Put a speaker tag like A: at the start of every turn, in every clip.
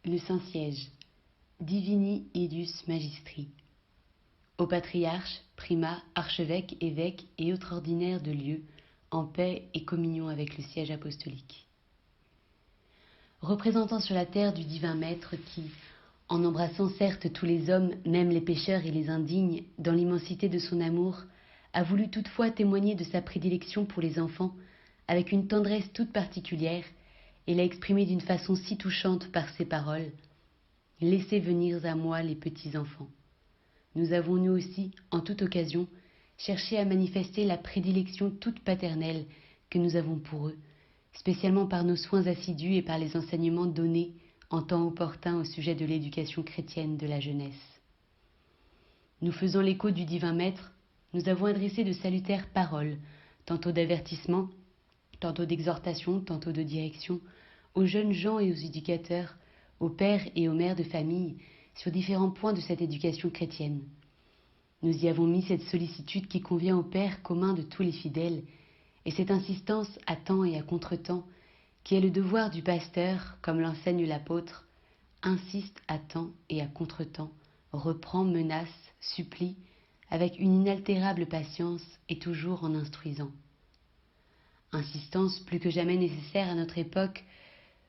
A: Le Saint-Siège, Divini Eidius Magistri. Aux patriarches, primats, archevêques, évêques et autres ordinaires de lieux, en paix et communion avec le siège apostolique. Représentant sur la terre du divin Maître qui, en embrassant certes tous les hommes, même les pécheurs et les indignes, dans l'immensité de son amour, a voulu toutefois témoigner de sa prédilection pour les enfants, avec une tendresse toute particulière, et l'a exprimée d'une façon si touchante par ses paroles. « Laissez venir à moi les petits enfants. » Nous avons nous aussi, en toute occasion, cherché à manifester la prédilection toute paternelle que nous avons pour eux, spécialement par nos soins assidus et par les enseignements donnés en temps opportun au sujet de l'éducation chrétienne de la jeunesse. Nous faisant l'écho du divin Maître, nous avons adressé de salutaires paroles, tantôt d'avertissement, tantôt d'exhortation, tantôt de direction, aux jeunes gens et aux éducateurs, aux pères et aux mères de famille, sur différents points de cette éducation chrétienne. Nous y avons mis cette sollicitude qui convient au Père commun de tous les fidèles, et cette insistance à temps et à contre-temps, qui est le devoir du pasteur, comme l'enseigne l'apôtre, insiste à temps et à contre-temps, reprend, menace, supplie, avec une inaltérable patience et toujours en instruisant. Insistance plus que jamais nécessaire à notre époque,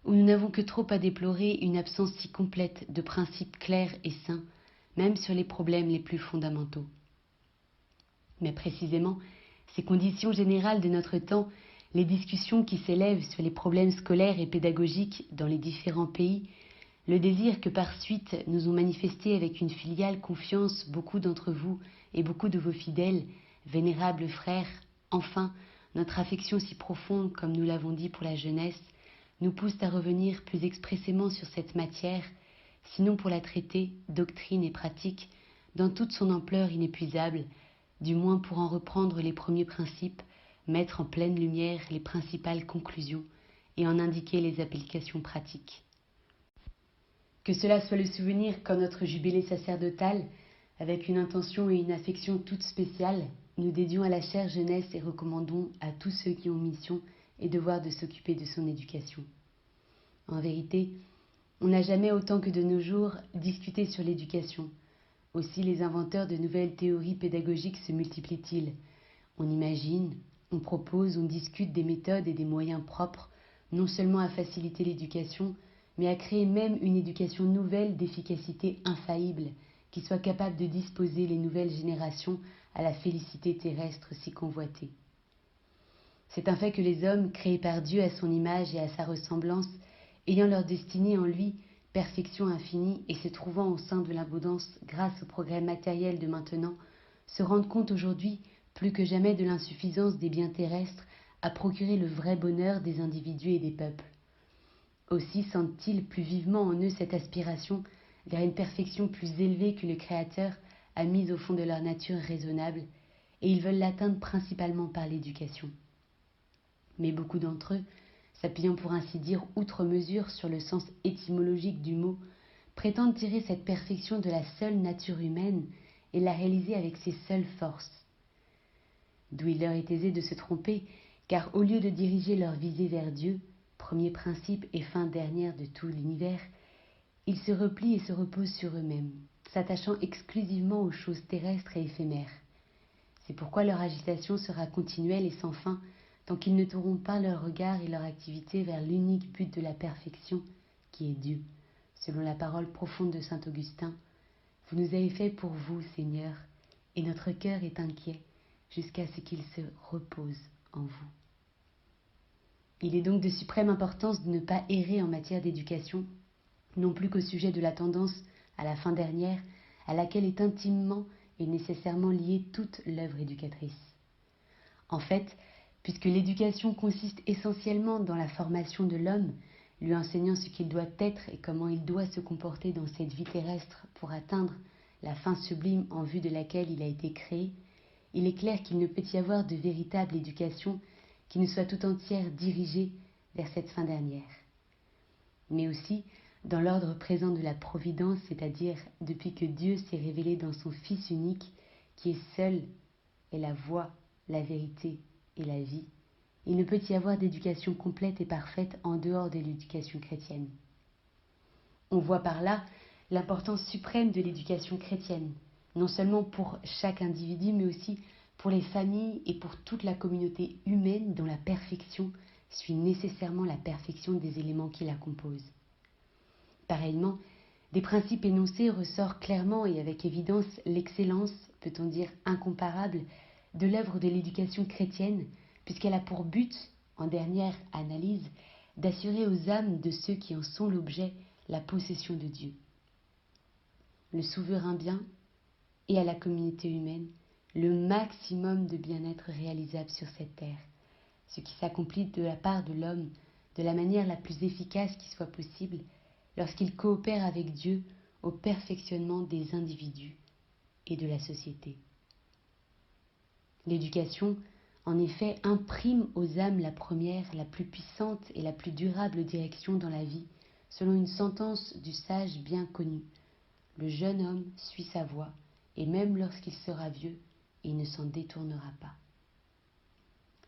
A: où nous n'avons que trop à déplorer une absence si complète de principes clairs et sains, même sur les problèmes les plus fondamentaux. Mais précisément, ces conditions générales de notre temps, les discussions qui s'élèvent sur les problèmes scolaires et pédagogiques dans les différents pays, le désir que par suite nous ont manifesté avec une filiale confiance beaucoup d'entre vous et beaucoup de vos fidèles, vénérables frères, enfin, notre affection si profonde, comme nous l'avons dit pour la jeunesse, nous poussent à revenir plus expressément sur cette matière, sinon pour la traiter, doctrine et pratique, dans toute son ampleur inépuisable, du moins pour en reprendre les premiers principes, mettre en pleine lumière les principales conclusions et en indiquer les applications pratiques. Que cela soit le souvenir qu'en notre jubilé sacerdotal, avec une intention et une affection toutes spéciales, nous dédions à la chère jeunesse et recommandons à tous ceux qui ont mission et devoir de s'occuper de son éducation. En vérité, on n'a jamais autant que de nos jours discuté sur l'éducation. Aussi les inventeurs de nouvelles théories pédagogiques se multiplient-ils. On imagine, on propose, on discute des méthodes et des moyens propres, non seulement à faciliter l'éducation, mais à créer même une éducation nouvelle d'efficacité infaillible, qui soit capable de disposer les nouvelles générations à la félicité terrestre si convoitée. C'est un fait que les hommes, créés par Dieu à son image et à sa ressemblance, ayant leur destinée en lui, perfection infinie, et se trouvant au sein de l'abondance grâce au progrès matériel de maintenant, se rendent compte aujourd'hui, plus que jamais, de l'insuffisance des biens terrestres à procurer le vrai bonheur des individus et des peuples. Aussi sentent-ils plus vivement en eux cette aspiration vers une perfection plus élevée que le Créateur a mise au fond de leur nature raisonnable, et ils veulent l'atteindre principalement par l'éducation. Mais beaucoup d'entre eux, s'appuyant pour ainsi dire outre mesure sur le sens étymologique du mot, prétendent tirer cette perfection de la seule nature humaine et la réaliser avec ses seules forces. D'où il leur est aisé de se tromper, car au lieu de diriger leur visée vers Dieu, premier principe et fin dernière de tout l'univers, ils se replient et se reposent sur eux-mêmes, s'attachant exclusivement aux choses terrestres et éphémères. C'est pourquoi leur agitation sera continuelle et sans fin, tant qu'ils ne tourneront pas leur regard et leur activité vers l'unique but de la perfection, qui est Dieu. Selon la parole profonde de saint Augustin, « Vous nous avez fait pour vous, Seigneur, et notre cœur est inquiet jusqu'à ce qu'il se repose en vous. » Il est donc de suprême importance de ne pas errer en matière d'éducation, non plus qu'au sujet de la tendance à la fin dernière, à laquelle est intimement et nécessairement liée toute l'œuvre éducatrice. En fait, puisque l'éducation consiste essentiellement dans la formation de l'homme, lui enseignant ce qu'il doit être et comment il doit se comporter dans cette vie terrestre pour atteindre la fin sublime en vue de laquelle il a été créé, il est clair qu'il ne peut y avoir de véritable éducation qui ne soit tout entière dirigée vers cette fin dernière. Mais aussi, dans l'ordre présent de la providence, c'est-à-dire depuis que Dieu s'est révélé dans son Fils unique, qui est seul est la voie, la vérité et la vie, il ne peut y avoir d'éducation complète et parfaite en dehors de l'éducation chrétienne. On voit par là l'importance suprême de l'éducation chrétienne, non seulement pour chaque individu, mais aussi pour les familles et pour toute la communauté humaine dont la perfection suit nécessairement la perfection des éléments qui la composent. Pareillement, des principes énoncés ressortent clairement et avec évidence l'excellence, peut-on dire incomparable, de l'œuvre de l'éducation chrétienne, puisqu'elle a pour but, en dernière analyse, d'assurer aux âmes de ceux qui en sont l'objet la possession de Dieu. Le souverain bien et à la communauté humaine le maximum de bien-être réalisable sur cette terre, ce qui s'accomplit de la part de l'homme de la manière la plus efficace qui soit possible lorsqu'il coopère avec Dieu au perfectionnement des individus et de la société. L'éducation, en effet, imprime aux âmes la première, la plus puissante et la plus durable direction dans la vie, selon une sentence du sage bien connu. Le jeune homme suit sa voie, et même lorsqu'il sera vieux, il ne s'en détournera pas.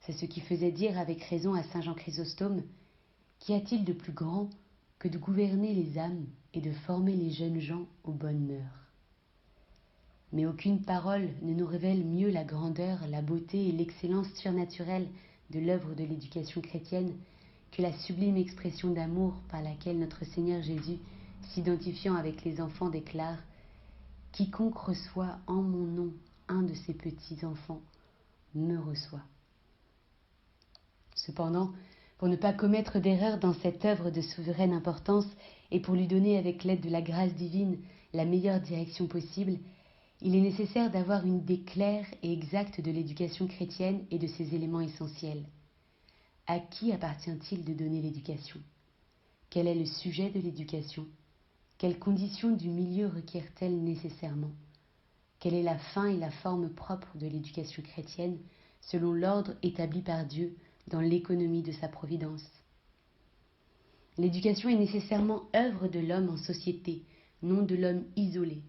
A: C'est ce qui faisait dire avec raison à saint Jean Chrysostome, qu'y a-t-il de plus grand que de gouverner les âmes et de former les jeunes gens aux bonnes mœurs? Mais aucune parole ne nous révèle mieux la grandeur, la beauté et l'excellence surnaturelle de l'œuvre de l'éducation chrétienne que la sublime expression d'amour par laquelle notre Seigneur Jésus, s'identifiant avec les enfants, déclare « Quiconque reçoit en mon nom un de ces petits enfants me reçoit ». Cependant, pour ne pas commettre d'erreur dans cette œuvre de souveraine importance et pour lui donner avec l'aide de la grâce divine la meilleure direction possible, il est nécessaire d'avoir une idée claire et exacte de l'éducation chrétienne et de ses éléments essentiels. À qui appartient-il de donner l'éducation? Quel est le sujet de l'éducation? Quelles conditions du milieu requiert-elle nécessairement? Quelle est la fin et la forme propre de l'éducation chrétienne selon l'ordre établi par Dieu dans l'économie de sa providence? L'éducation est nécessairement œuvre de l'homme en société, non de l'homme isolé.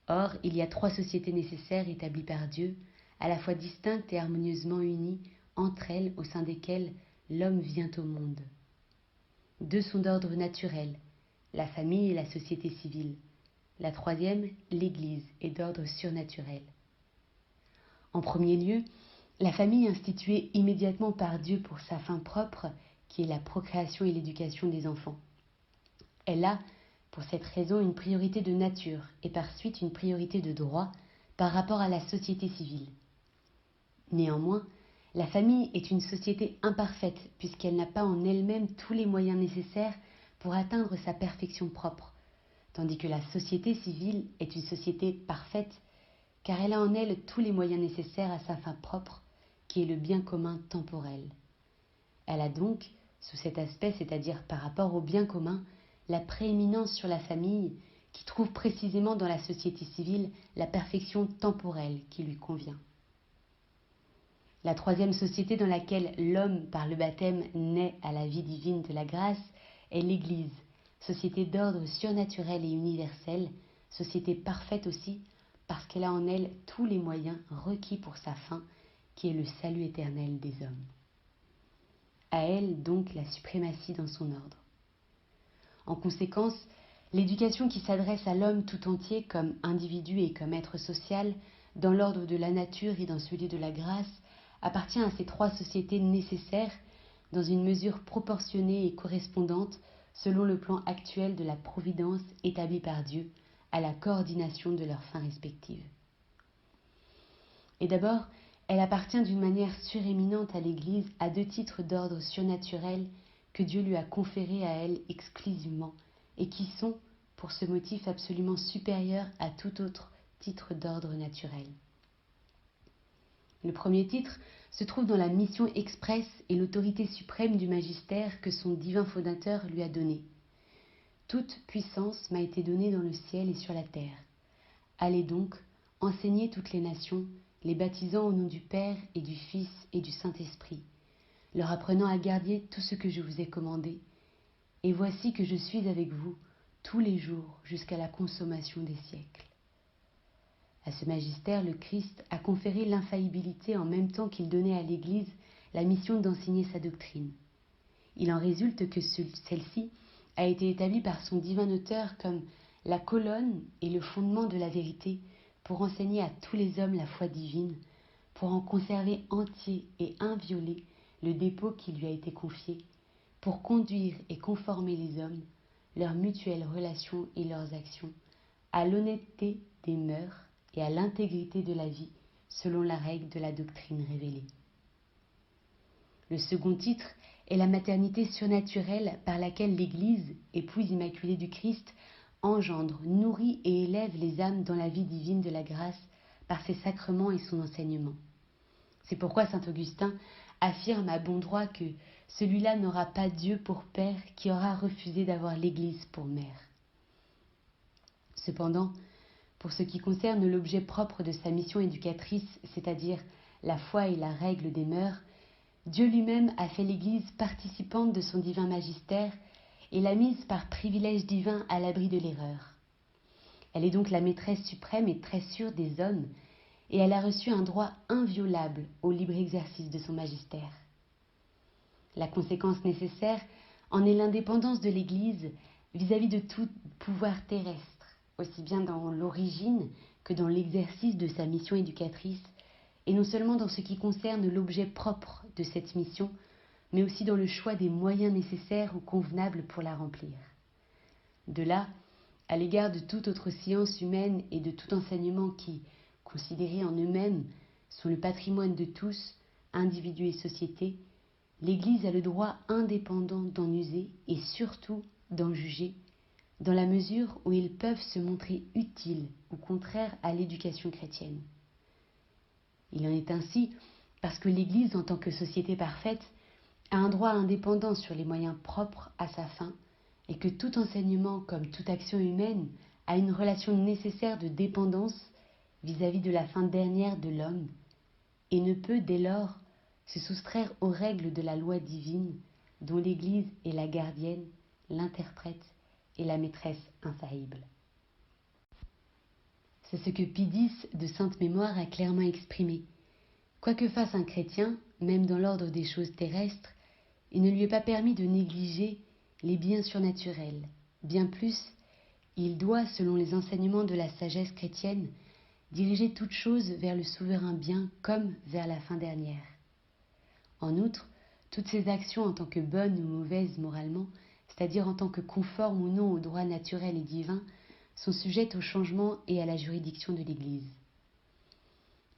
A: Or, il y a 3 sociétés nécessaires établies par Dieu, à la fois distinctes et harmonieusement unies entre elles au sein desquelles l'homme vient au monde. 2 sont d'ordre naturel, la famille et la société civile. La 3e, l'Église, est d'ordre surnaturel. En premier lieu, la famille instituée immédiatement par Dieu pour sa fin propre, qui est la procréation et l'éducation des enfants. Elle a, pour cette raison, une priorité de nature et par suite une priorité de droit par rapport à la société civile. Néanmoins, la famille est une société imparfaite puisqu'elle n'a pas en elle-même tous les moyens nécessaires pour atteindre sa perfection propre, tandis que la société civile est une société parfaite car elle a en elle tous les moyens nécessaires à sa fin propre, qui est le bien commun temporel. Elle a donc, sous cet aspect, c'est-à-dire par rapport au bien commun, la prééminence sur la famille, qui trouve précisément dans la société civile la perfection temporelle qui lui convient. La 3e société dans laquelle l'homme, par le baptême, naît à la vie divine de la grâce est l'Église, société d'ordre surnaturel et universel, société parfaite aussi, parce qu'elle a en elle tous les moyens requis pour sa fin, qui est le salut éternel des hommes. À elle donc la suprématie dans son ordre. En conséquence, l'éducation qui s'adresse à l'homme tout entier comme individu et comme être social, dans l'ordre de la nature et dans celui de la grâce, appartient à ces 3 sociétés nécessaires dans une mesure proportionnée et correspondante selon le plan actuel de la providence établie par Dieu à la coordination de leurs fins respectives. Et d'abord, elle appartient d'une manière suréminente à l'Église à 2 titres d'ordre surnaturel que Dieu lui a conférés à elle exclusivement et qui sont, pour ce motif, absolument supérieurs à tout autre titre d'ordre naturel. Le premier titre se trouve dans la mission expresse et l'autorité suprême du magistère que son divin fondateur lui a donné. Toute puissance m'a été donnée dans le ciel et sur la terre. Allez donc, enseignez toutes les nations, les baptisant au nom du Père et du Fils et du Saint-Esprit, leur apprenant à garder tout ce que je vous ai commandé. Et voici que je suis avec vous tous les jours jusqu'à la consommation des siècles. À ce magistère, le Christ a conféré l'infaillibilité en même temps qu'il donnait à l'Église la mission d'enseigner sa doctrine. Il en résulte que celle-ci a été établi par son divin auteur comme la colonne et le fondement de la vérité pour enseigner à tous les hommes la foi divine, pour en conserver entier et inviolé le dépôt qui lui a été confié, pour conduire et conformer les hommes, leurs mutuelles relations et leurs actions, à l'honnêteté des mœurs et à l'intégrité de la vie selon la règle de la doctrine révélée. Le second titre est la maternité surnaturelle par laquelle l'Église, épouse immaculée du Christ, engendre, nourrit et élève les âmes dans la vie divine de la grâce par ses sacrements et son enseignement. C'est pourquoi saint Augustin affirme à bon droit que celui-là n'aura pas Dieu pour père qui aura refusé d'avoir l'Église pour mère. Cependant, pour ce qui concerne l'objet propre de sa mission éducatrice, c'est-à-dire la foi et la règle des mœurs, Dieu lui-même a fait l'Église participante de son divin magistère et l'a mise par privilège divin à l'abri de l'erreur. Elle est donc la maîtresse suprême et très sûre des hommes, et elle a reçu un droit inviolable au libre exercice de son magistère. La conséquence nécessaire en est l'indépendance de l'Église vis-à-vis de tout pouvoir terrestre, aussi bien dans l'origine que dans l'exercice de sa mission éducatrice, et non seulement dans ce qui concerne l'objet propre de cette mission, mais aussi dans le choix des moyens nécessaires ou convenables pour la remplir. De là, à l'égard de toute autre science humaine et de tout enseignement qui, considérés en eux-mêmes, sont le patrimoine de tous, individus et sociétés, l'Église a le droit indépendant d'en user et surtout d'en juger, dans la mesure où ils peuvent se montrer utiles ou contraires à l'éducation chrétienne. Il en est ainsi parce que l'Église, en tant que société parfaite, a un droit indépendant sur les moyens propres à sa fin, et que tout enseignement, comme toute action humaine, a une relation nécessaire de dépendance vis-à-vis de la fin dernière de l'homme, et ne peut dès lors se soustraire aux règles de la loi divine, dont l'Église est la gardienne, l'interprète et la maîtresse infaillible. C'est ce que Pie X de sainte mémoire a clairement exprimé. Quoi que fasse un chrétien, même dans l'ordre des choses terrestres, il ne lui est pas permis de négliger les biens surnaturels. Bien plus, il doit, selon les enseignements de la sagesse chrétienne, diriger toute chose vers le souverain bien comme vers la fin dernière. En outre, toutes ses actions en tant que bonnes ou mauvaises moralement, c'est-à-dire en tant que conformes ou non au droit naturel et divin, sont sujettes au changement et à la juridiction de l'Église.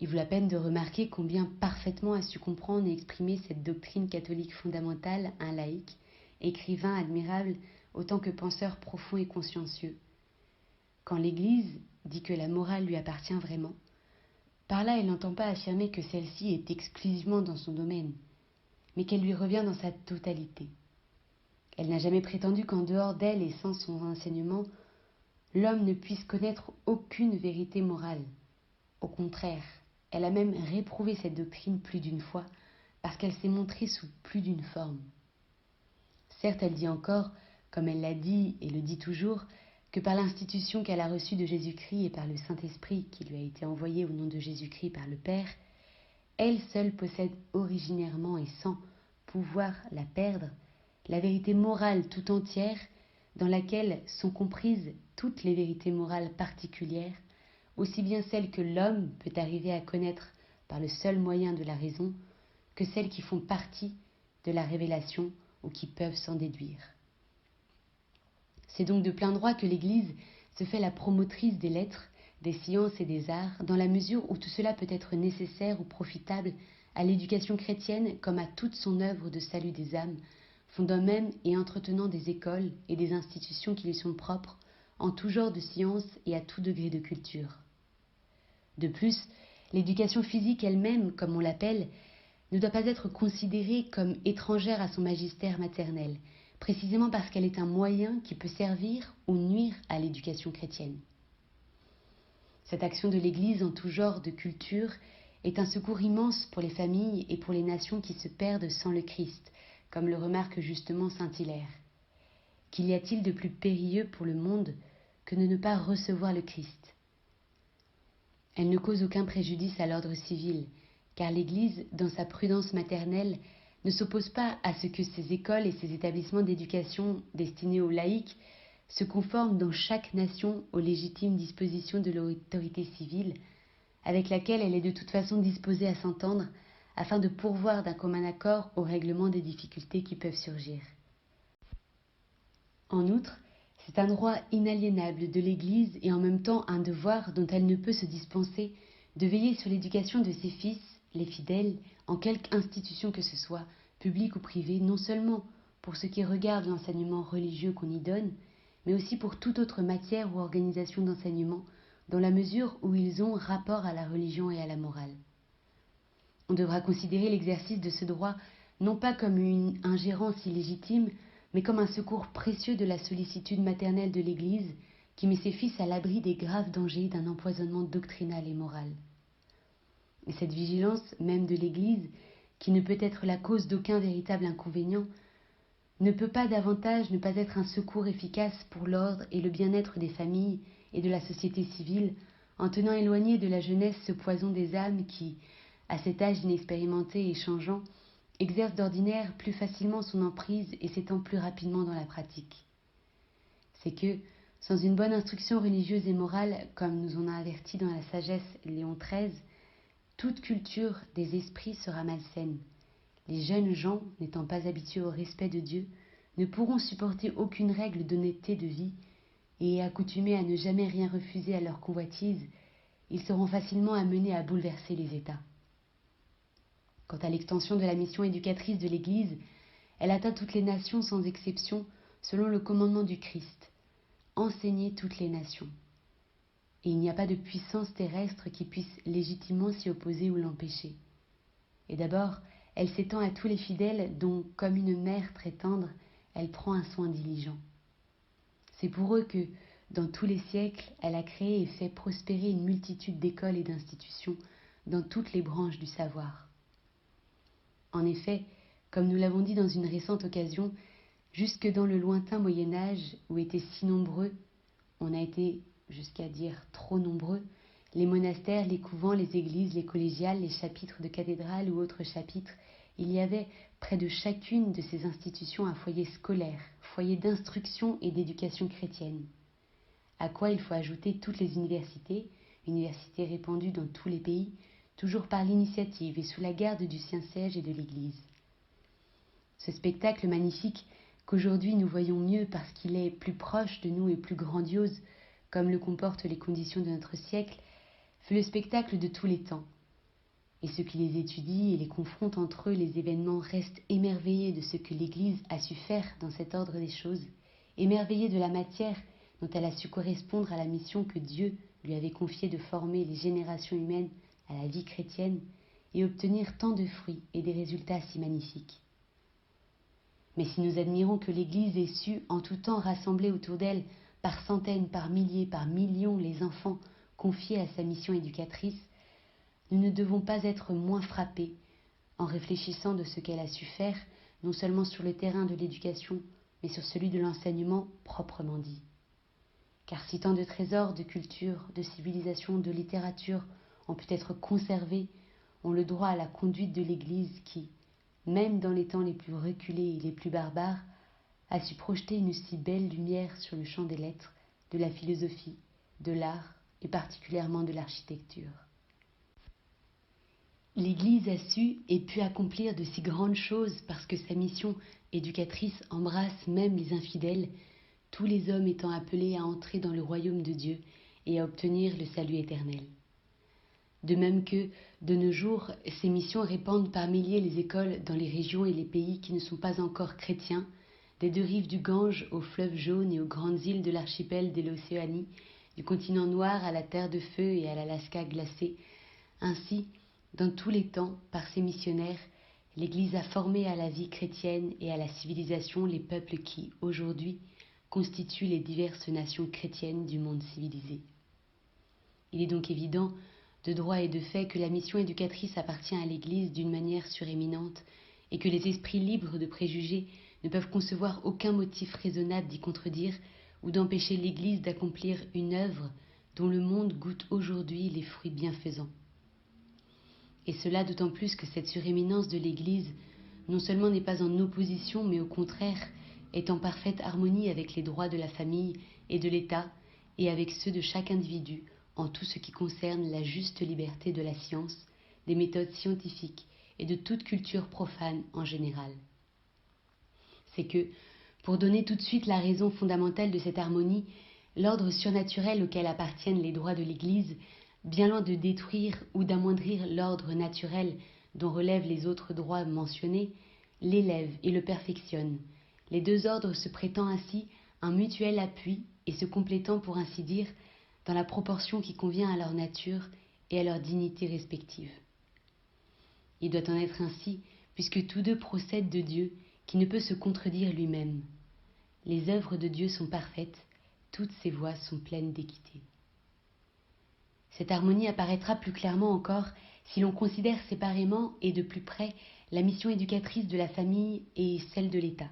A: Il vaut la peine de remarquer combien parfaitement a su comprendre et exprimer cette doctrine catholique fondamentale un laïc, écrivain admirable autant que penseur profond et consciencieux. Quand l'Église dit que la morale lui appartient vraiment, par là elle n'entend pas affirmer que celle-ci est exclusivement dans son domaine, mais qu'elle lui revient dans sa totalité. Elle n'a jamais prétendu qu'en dehors d'elle et sans son enseignement, l'homme ne puisse connaître aucune vérité morale. Au contraire, elle a même réprouvé cette doctrine plus d'une fois, parce qu'elle s'est montrée sous plus d'une forme. Certes, elle dit encore, comme elle l'a dit et le dit toujours, que par l'institution qu'elle a reçue de Jésus-Christ et par le Saint-Esprit qui lui a été envoyé au nom de Jésus-Christ par le Père, elle seule possède originairement et sans pouvoir la perdre, la vérité morale tout entière dans laquelle sont comprises toutes les vérités morales particulières, aussi bien celles que l'homme peut arriver à connaître par le seul moyen de la raison, que celles qui font partie de la révélation ou qui peuvent s'en déduire. C'est donc de plein droit que l'Église se fait la promotrice des lettres, des sciences et des arts, dans la mesure où tout cela peut être nécessaire ou profitable à l'éducation chrétienne comme à toute son œuvre de salut des âmes, fondant même et entretenant des écoles et des institutions qui lui sont propres, en tout genre de sciences et à tout degré de culture. De plus, l'éducation physique elle-même, comme on l'appelle, ne doit pas être considérée comme étrangère à son magistère maternel, précisément parce qu'elle est un moyen qui peut servir ou nuire à l'éducation chrétienne. Cette action de l'Église en tout genre de culture est un secours immense pour les familles et pour les nations qui se perdent sans le Christ, comme le remarque justement saint Hilaire. Qu'y a-t-il de plus périlleux pour le monde que de ne pas recevoir le Christ ? Elle ne cause aucun préjudice à l'ordre civil, car l'Église, dans sa prudence maternelle, ne s'oppose pas à ce que ces écoles et ces établissements d'éducation destinés aux laïcs se conforment dans chaque nation aux légitimes dispositions de l'autorité civile, avec laquelle elle est de toute façon disposée à s'entendre, afin de pourvoir d'un commun accord au règlement des difficultés qui peuvent surgir. En outre, c'est un droit inaliénable de l'Église et en même temps un devoir dont elle ne peut se dispenser de veiller sur l'éducation de ses fils, les fidèles, en quelque institution que ce soit, publique ou privée, non seulement pour ce qui regarde l'enseignement religieux qu'on y donne, mais aussi pour toute autre matière ou organisation d'enseignement, dans la mesure où ils ont rapport à la religion et à la morale. On devra considérer l'exercice de ce droit non pas comme une ingérence illégitime, mais comme un secours précieux de la sollicitude maternelle de l'Église qui met ses fils à l'abri des graves dangers d'un empoisonnement doctrinal et moral. Et cette vigilance même de l'Église, qui ne peut être la cause d'aucun véritable inconvénient, ne peut pas davantage ne pas être un secours efficace pour l'ordre et le bien-être des familles et de la société civile, en tenant éloigné de la jeunesse ce poison des âmes qui, à cet âge inexpérimenté et changeant, exerce d'ordinaire plus facilement son emprise et s'étend plus rapidement dans la pratique. C'est que, sans une bonne instruction religieuse et morale, comme nous en a averti dans la sagesse Léon XIII, toute culture des esprits sera malsaine. Les jeunes gens, n'étant pas habitués au respect de Dieu, ne pourront supporter aucune règle d'honnêteté de vie, et accoutumés à ne jamais rien refuser à leur convoitise, ils seront facilement amenés à bouleverser les États. Quant à l'extension de la mission éducatrice de l'Église, elle atteint toutes les nations sans exception, selon le commandement du Christ. Enseigner toutes les nations. Et il n'y a pas de puissance terrestre qui puisse légitimement s'y opposer ou l'empêcher. Et d'abord, elle s'étend à tous les fidèles dont, comme une mère très tendre, elle prend un soin diligent. C'est pour eux que, dans tous les siècles, elle a créé et fait prospérer une multitude d'écoles et d'institutions dans toutes les branches du savoir. En effet, comme nous l'avons dit dans une récente occasion, jusque dans le lointain Moyen-Âge, où étaient si nombreux, on a été jusqu'à dire trop nombreux, les monastères, les couvents, les églises, les collégiales, les chapitres de cathédrales ou autres chapitres, il y avait près de chacune de ces institutions un foyer scolaire, foyer d'instruction et d'éducation chrétienne. À quoi il faut ajouter toutes les universités, universités répandues dans tous les pays, toujours par l'initiative et sous la garde du Saint-Siège et de l'Église. Ce spectacle magnifique qu'aujourd'hui nous voyons mieux parce qu'il est plus proche de nous et plus grandiose, comme le comportent les conditions de notre siècle, fut le spectacle de tous les temps. Et ceux qui les étudient et les confrontent entre eux, les événements, restent émerveillés de ce que l'Église a su faire dans cet ordre des choses, émerveillés de la matière dont elle a su correspondre à la mission que Dieu lui avait confiée de former les générations humaines à la vie chrétienne et obtenir tant de fruits et des résultats si magnifiques. Mais si nous admirons que l'Église ait su en tout temps rassembler autour d'elle par centaines, par milliers, par millions les enfants confiés à sa mission éducatrice, nous ne devons pas être moins frappés en réfléchissant de ce qu'elle a su faire, non seulement sur le terrain de l'éducation, mais sur celui de l'enseignement proprement dit. Car si tant de trésors de culture, de civilisation, de littérature ont pu être conservés, ont le droit à la conduite de l'Église qui, même dans les temps les plus reculés et les plus barbares, a su projeter une si belle lumière sur le champ des lettres, de la philosophie, de l'art et particulièrement de l'architecture. L'Église a su et pu accomplir de si grandes choses parce que sa mission éducatrice embrasse même les infidèles, tous les hommes étant appelés à entrer dans le royaume de Dieu et à obtenir le salut éternel. De même que, de nos jours, ces missions répandent par milliers les écoles dans les régions et les pays qui ne sont pas encore chrétiens, des deux rives du Gange au fleuve jaune et aux grandes îles de l'archipel de l'Océanie, du continent noir à la terre de feu et à l'Alaska glacé. Ainsi, dans tous les temps, par ses missionnaires, l'Église a formé à la vie chrétienne et à la civilisation les peuples qui, aujourd'hui, constituent les diverses nations chrétiennes du monde civilisé. Il est donc évident, de droit et de fait, que la mission éducatrice appartient à l'Église d'une manière suréminente et que les esprits libres de préjugés ne peuvent concevoir aucun motif raisonnable d'y contredire ou d'empêcher l'Église d'accomplir une œuvre dont le monde goûte aujourd'hui les fruits bienfaisants. Et cela d'autant plus que cette suréminence de l'Église non seulement n'est pas en opposition, mais au contraire est en parfaite harmonie avec les droits de la famille et de l'État et avec ceux de chaque individu en tout ce qui concerne la juste liberté de la science, des méthodes scientifiques et de toute culture profane en général. C'est que, pour donner tout de suite la raison fondamentale de cette harmonie, l'ordre surnaturel auquel appartiennent les droits de l'Église, bien loin de détruire ou d'amoindrir l'ordre naturel dont relèvent les autres droits mentionnés, l'élève et le perfectionne, les deux ordres se prêtant ainsi un mutuel appui et se complétant pour ainsi dire dans la proportion qui convient à leur nature et à leur dignité respective. Il doit en être ainsi, puisque tous deux procèdent de Dieu, qui ne peut se contredire lui-même. Les œuvres de Dieu sont parfaites, toutes ses voies sont pleines d'équité. Cette harmonie apparaîtra plus clairement encore si l'on considère séparément et de plus près la mission éducatrice de la famille et celle de l'État.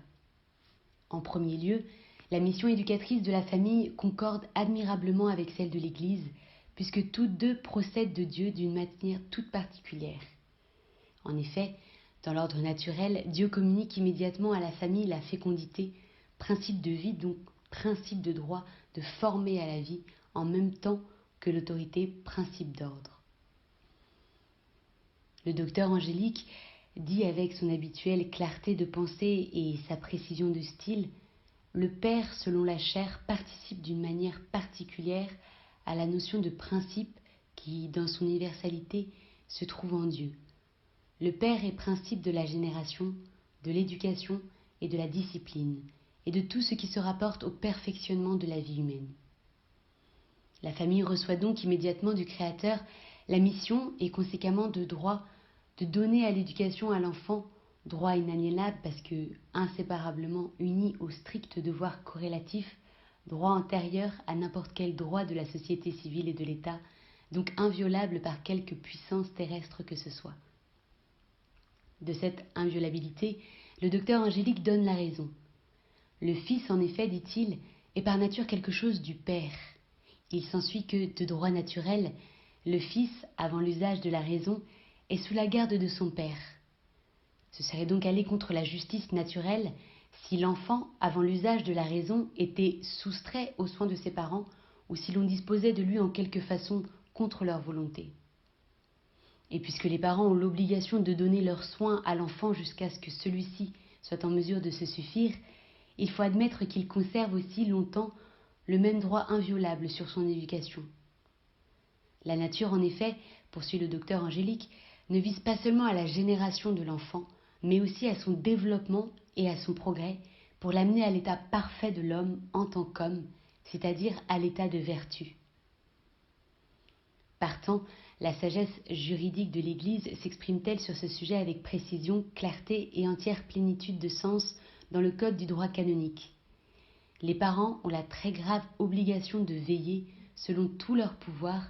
A: En premier lieu, la mission éducatrice de la famille concorde admirablement avec celle de l'Église, puisque toutes deux procèdent de Dieu d'une manière toute particulière. En effet, dans l'ordre naturel, Dieu communique immédiatement à la famille la fécondité, principe de vie, donc principe de droit de former à la vie, en même temps que l'autorité, principe d'ordre. Le docteur Angélique dit avec son habituelle clarté de pensée et sa précision de style, le Père, selon la chair, participe d'une manière particulière à la notion de principe qui, dans son universalité, se trouve en Dieu. Le Père est principe de la génération, de l'éducation et de la discipline, et de tout ce qui se rapporte au perfectionnement de la vie humaine. La famille reçoit donc immédiatement du Créateur la mission et conséquemment de droit de donner à l'éducation à l'enfant, droit inaliénable parce que inséparablement uni au strict devoir corrélatif, droit antérieur à n'importe quel droit de la société civile et de l'État, donc inviolable par quelque puissance terrestre que ce soit. De cette inviolabilité, le docteur Angélique donne la raison. Le Fils, en effet, dit-il, est par nature quelque chose du Père. Il s'ensuit que, de droit naturel, le Fils, avant l'usage de la raison, est sous la garde de son Père. Ce serait donc aller contre la justice naturelle si l'enfant, avant l'usage de la raison, était soustrait aux soins de ses parents ou si l'on disposait de lui en quelque façon contre leur volonté. Et puisque les parents ont l'obligation de donner leurs soins à l'enfant jusqu'à ce que celui-ci soit en mesure de se suffire, il faut admettre qu'il conserve aussi longtemps le même droit inviolable sur son éducation. La nature, en effet, poursuit le docteur Angélique, ne vise pas seulement à la génération de l'enfant, mais aussi à son développement et à son progrès pour l'amener à l'état parfait de l'homme en tant qu'homme, c'est-à-dire à l'état de vertu. Partant, la sagesse juridique de l'Église s'exprime-t-elle sur ce sujet avec précision, clarté et entière plénitude de sens dans le code du droit canonique. Les parents ont la très grave obligation de veiller, selon tout leur pouvoir,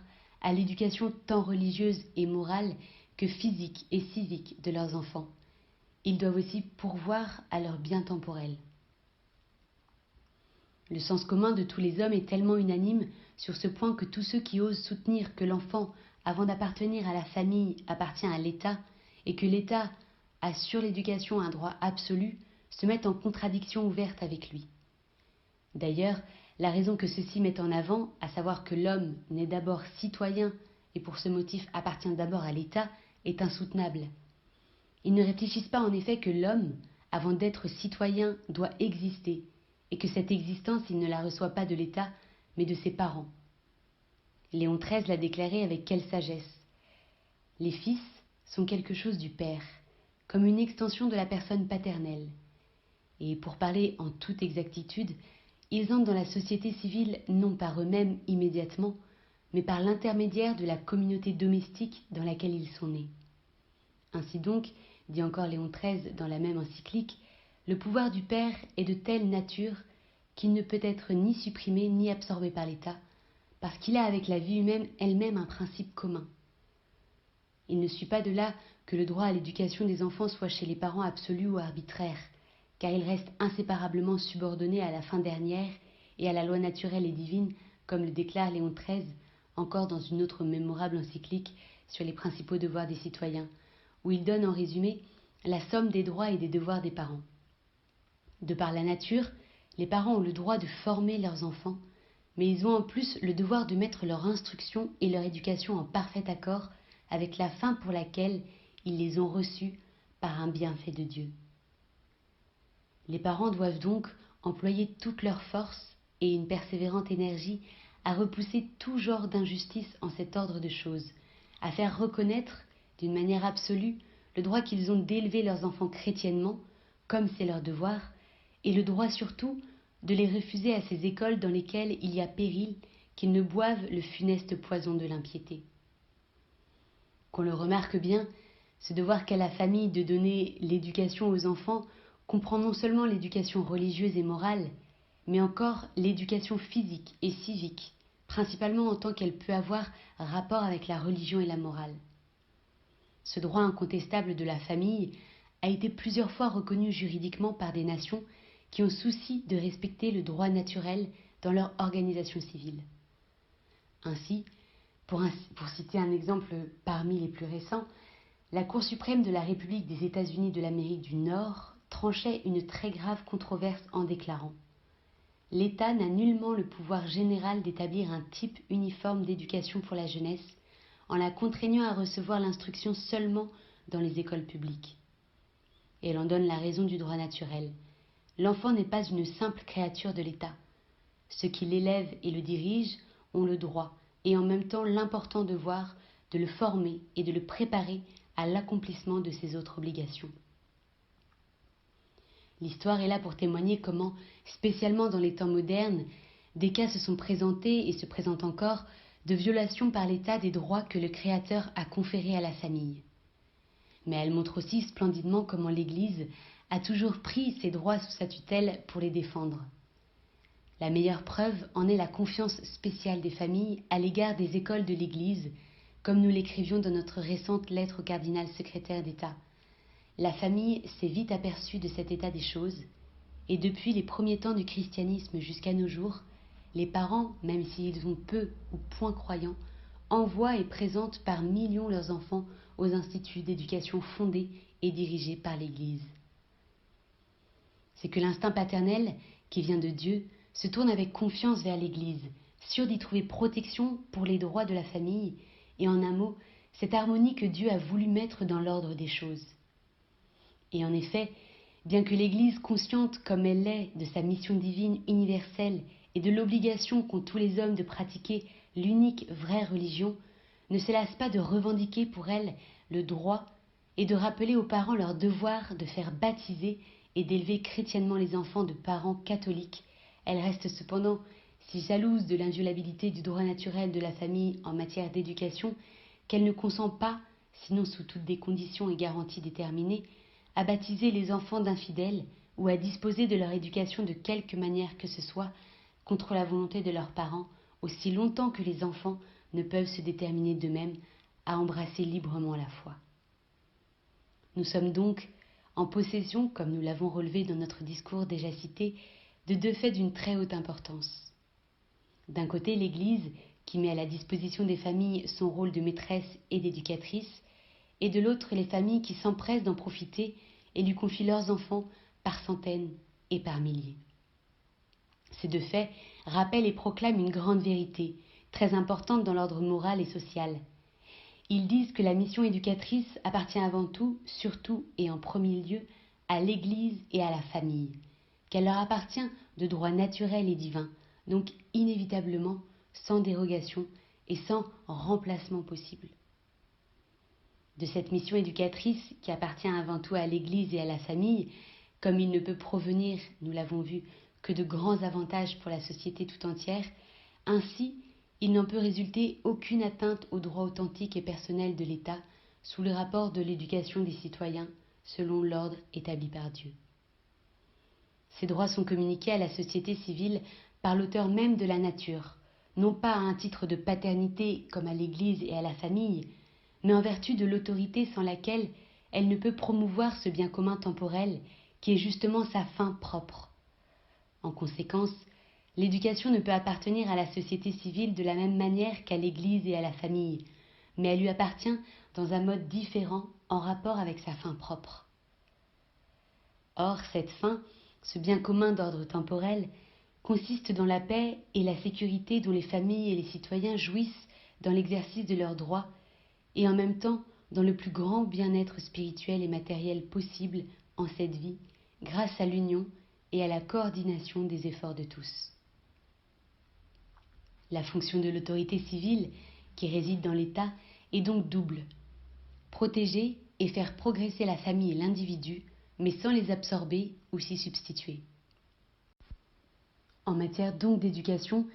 A: à l'éducation tant religieuse et morale que physique et civique de leurs enfants. Ils doivent aussi pourvoir à leur bien temporel. Le sens commun de tous les hommes est tellement unanime sur ce point que tous ceux qui osent soutenir que l'enfant, avant d'appartenir à la famille, appartient à l'État et que l'État a sur l'éducation un droit absolu, se mettent en contradiction ouverte avec lui. D'ailleurs, la raison que ceux-ci mettent en avant, à savoir que l'homme naît d'abord citoyen et pour ce motif appartient d'abord à l'État, est insoutenable. Ils ne réfléchissent pas en effet que l'homme, avant d'être citoyen, doit exister, et que cette existence, il ne la reçoit pas de l'État, mais de ses parents. Léon XIII l'a déclaré avec quelle sagesse. Les fils sont quelque chose du Père, comme une extension de la personne paternelle. Et pour parler en toute exactitude, ils entrent dans la société civile non par eux-mêmes immédiatement, mais par l'intermédiaire de la communauté domestique dans laquelle ils sont nés. Ainsi donc, dit encore Léon XIII dans la même encyclique, le pouvoir du Père est de telle nature qu'il ne peut être ni supprimé ni absorbé par l'État, parce qu'il a avec la vie humaine elle-même un principe commun. Il ne suit pas de là que le droit à l'éducation des enfants soit chez les parents absolu ou arbitraire, car il reste inséparablement subordonné à la fin dernière et à la loi naturelle et divine, comme le déclare Léon XIII, encore dans une autre mémorable encyclique sur les principaux devoirs des citoyens, où il donne en résumé la somme des droits et des devoirs des parents. De par la nature, les parents ont le droit de former leurs enfants, mais ils ont en plus le devoir de mettre leur instruction et leur éducation en parfait accord avec la fin pour laquelle ils les ont reçus par un bienfait de Dieu. Les parents doivent donc employer toute leur force et une persévérante énergie à repousser tout genre d'injustice en cet ordre de choses, à faire reconnaître d'une manière absolue le droit qu'ils ont d'élever leurs enfants chrétiennement, comme c'est leur devoir, et le droit surtout de les refuser à ces écoles dans lesquelles il y a péril qu'ils ne boivent le funeste poison de l'impiété. Qu'on le remarque bien, ce devoir qu'a la famille de donner l'éducation aux enfants comprend non seulement l'éducation religieuse et morale, mais encore l'éducation physique et civique, principalement en tant qu'elle peut avoir rapport avec la religion et la morale. Ce droit incontestable de la famille a été plusieurs fois reconnu juridiquement par des nations qui ont souci de respecter le droit naturel dans leur organisation civile. Ainsi, pour citer un exemple parmi les plus récents, la Cour suprême de la République des États-Unis de l'Amérique du Nord tranchait une très grave controverse en déclarant « L'État n'a nullement le pouvoir général d'établir un type uniforme d'éducation pour la jeunesse en la contraignant à recevoir l'instruction seulement dans les écoles publiques. » Et elle en donne la raison du droit naturel. L'enfant n'est pas une simple créature de l'État. Ceux qui l'élèvent et le dirigent ont le droit et en même temps l'important devoir de le former et de le préparer à l'accomplissement de ses autres obligations. L'histoire est là pour témoigner comment, spécialement dans les temps modernes, des cas se sont présentés et se présentent encore de violations par l'État des droits que le Créateur a conférés à la famille. Mais elle montre aussi splendidement comment l'Église a toujours pris ces droits sous sa tutelle pour les défendre. La meilleure preuve en est la confiance spéciale des familles à l'égard des écoles de l'Église, comme nous l'écrivions dans notre récente lettre au cardinal secrétaire d'État. La famille s'est vite aperçue de cet état des choses, et depuis les premiers temps du christianisme jusqu'à nos jours, les parents, même s'ils ont peu ou point croyants, envoient et présentent par millions leurs enfants aux instituts d'éducation fondés et dirigés par l'Église. C'est que l'instinct paternel, qui vient de Dieu, se tourne avec confiance vers l'Église, sûr d'y trouver protection pour les droits de la famille, et en un mot, cette harmonie que Dieu a voulu mettre dans l'ordre des choses. Et en effet, bien que l'Église, consciente comme elle l'est de sa mission divine universelle et de l'obligation qu'ont tous les hommes de pratiquer l'unique vraie religion, ne se lasse pas de revendiquer pour elle le droit et de rappeler aux parents leur devoir de faire baptiser et d'élever chrétiennement les enfants de parents catholiques, elle reste cependant si jalouse de l'inviolabilité du droit naturel de la famille en matière d'éducation qu'elle ne consent pas, sinon sous toutes des conditions et garanties déterminées, à baptiser les enfants d'infidèles ou à disposer de leur éducation de quelque manière que ce soit contre la volonté de leurs parents, aussi longtemps que les enfants ne peuvent se déterminer d'eux-mêmes à embrasser librement la foi. Nous sommes donc en possession, comme nous l'avons relevé dans notre discours déjà cité, de deux faits d'une très haute importance. D'un côté, l'Église, qui met à la disposition des familles son rôle de maîtresse et d'éducatrice, et de l'autre les familles qui s'empressent d'en profiter et lui confient leurs enfants par centaines et par milliers. Ces deux faits rappellent et proclament une grande vérité, très importante dans l'ordre moral et social. Ils disent que la mission éducatrice appartient avant tout, surtout et en premier lieu, à l'Église et à la famille, qu'elle leur appartient de droit naturel et divin, donc inévitablement, sans dérogation et sans remplacement possible. De cette mission éducatrice qui appartient avant tout à l'Église et à la famille, comme il ne peut provenir, nous l'avons vu, que de grands avantages pour la société tout entière, ainsi il n'en peut résulter aucune atteinte aux droits authentiques et personnels de l'État sous le rapport de l'éducation des citoyens selon l'ordre établi par Dieu. Ces droits sont communiqués à la société civile par l'auteur même de la nature, non pas à un titre de paternité comme à l'Église et à la famille, mais en vertu de l'autorité sans laquelle elle ne peut promouvoir ce bien commun temporel qui est justement sa fin propre. En conséquence, l'éducation ne peut appartenir à la société civile de la même manière qu'à l'Église et à la famille, mais elle lui appartient dans un mode différent en rapport avec sa fin propre. Or, cette fin, ce bien commun d'ordre temporel, consiste dans la paix et la sécurité dont les familles et les citoyens jouissent dans l'exercice de leurs droits, et en même temps dans le plus grand bien-être spirituel et matériel possible en cette vie, grâce à l'union et à la coordination des efforts de tous. La fonction de l'autorité civile, qui réside dans l'État, est donc double. Protéger et faire progresser la famille et l'individu, mais sans les absorber ou s'y substituer. En matière donc d'éducation,